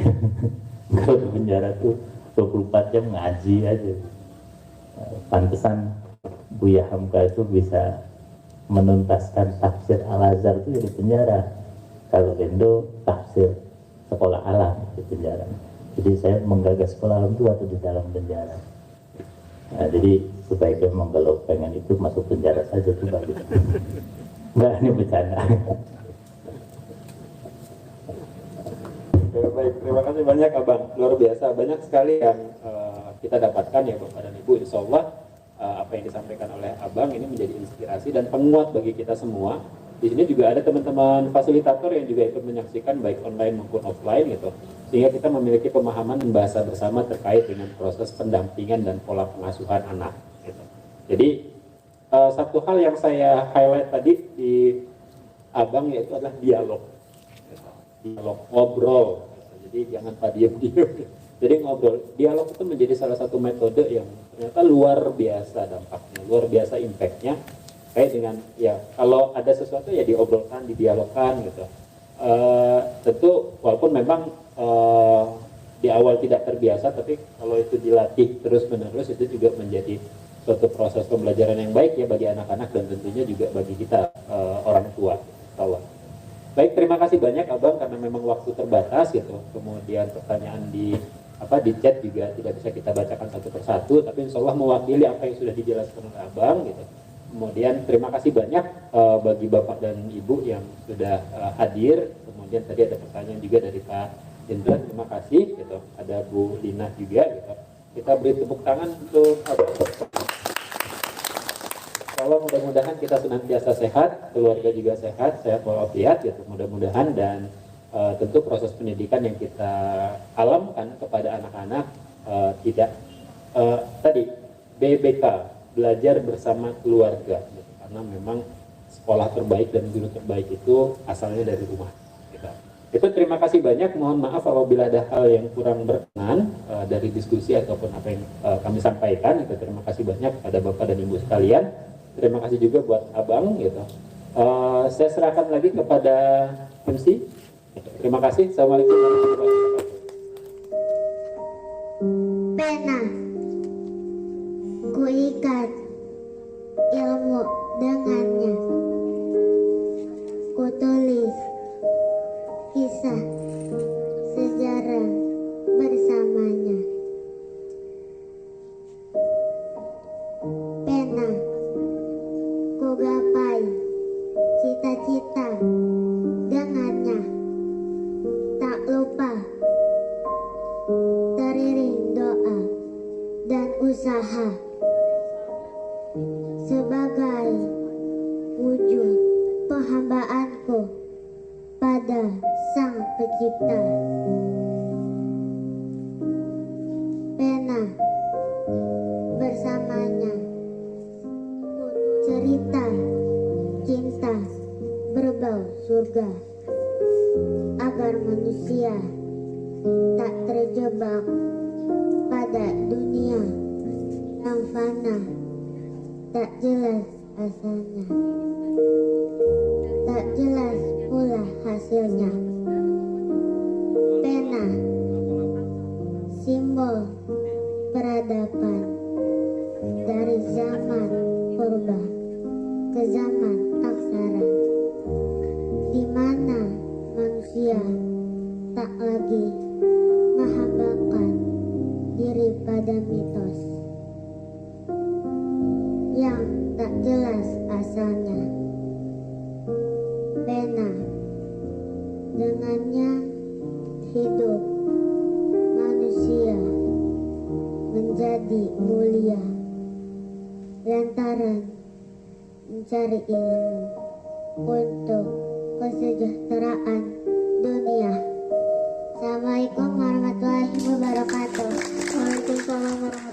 Kalau di penjara tuh 24 jam ngaji aja. Pantesan Buya Hamka itu bisa menuntaskan tafsir Al-Azhar itu di penjara. Kalau Endo tafsir sekolah alam di penjara. Jadi saya menggagas sekolah alam itu waktu di dalam penjara. Nah, jadi sebaiknya memang kalau pengen itu masuk penjara saja itu bagus. Enggak, ini bercanda. Baik, terima kasih banyak Abang, luar biasa. Banyak sekali yang kita dapatkan ya Bapak dan Ibu. Insya Allah apa yang disampaikan oleh Abang ini menjadi inspirasi dan penguat bagi kita semua. Di sini juga ada teman-teman fasilitator yang juga ikut menyaksikan baik online maupun offline gitu. Sehingga kita memiliki pemahaman dan bahasa bersama terkait dengan proses pendampingan dan pola pengasuhan anak. Gitu. Jadi satu hal yang saya highlight tadi di Abang yaitu adalah dialog. Dialog, ngobrol. Jadi jangan diam-diam. Jadi ngobrol, dialog itu menjadi salah satu metode yang ternyata luar biasa dampaknya, luar biasa impactnya. Kayak dengan ya kalau ada sesuatu ya diobrolkan, didialogkan gitu. Tentu walaupun memang di awal tidak terbiasa, tapi kalau itu dilatih terus-menerus itu juga menjadi suatu proses pembelajaran yang baik ya bagi anak-anak dan tentunya juga bagi kita orang tua. Baik, terima kasih banyak Abang karena memang waktu terbatas gitu. Kemudian pertanyaan di di chat juga tidak bisa kita bacakan satu persatu, tapi insya Allah mewakili apa yang sudah dijelaskan oleh Abang gitu. Kemudian terima kasih banyak bagi Bapak dan Ibu yang sudah hadir. Kemudian tadi ada pertanyaan juga dari Pak Indra, terima kasih gitu. Ada Bu Lina juga gitu. Kita beri tepuk tangan untuk kalau mudah-mudahan kita senantiasa sehat, keluarga juga sehat walafiat gitu mudah-mudahan, dan tentu proses pendidikan yang kita alamkan kepada anak-anak tidak tadi BBK, belajar bersama keluarga gitu. Karena memang sekolah terbaik dan guru terbaik itu asalnya dari rumah gitu. Itu terima kasih banyak, mohon maaf apabila ada hal yang kurang berkenan dari diskusi ataupun apa yang kami sampaikan. Itu terima kasih banyak kepada Bapak dan Ibu sekalian. Terima kasih juga buat Abang gitu. Saya serahkan lagi kepada MC. Terima kasih. Assalamualaikum warahmatullahi wabarakatuh. Pena, kuikat ilmu dengannya. Kutulis kisah sejarah bersamanya. Pena, ku gapai cita-cita dengannya. Tak lupa teriring doa dan usaha sebagai wujud penghambaanku pada Sang Pencipta. Pena, bersamanya cerita cinta berbau surga, agar manusia tak terjebak pada dunia yang fana, tak jelas asalnya, tak jelas pula hasilnya. Pena, simbol peradaban dari zaman purba ke zaman aksara, di mana manusia tak lagi menghambakan diri pada mitos yang tak jelas asalnya. Pena, dengannya hidup manusia menjadi mulia lantaran mencari ilmu untuk kesejahteraan dunia. Assalamualaikum warahmatullahi wabarakatuh. Waalaikumsalam warahmatullahi wabarakatuh.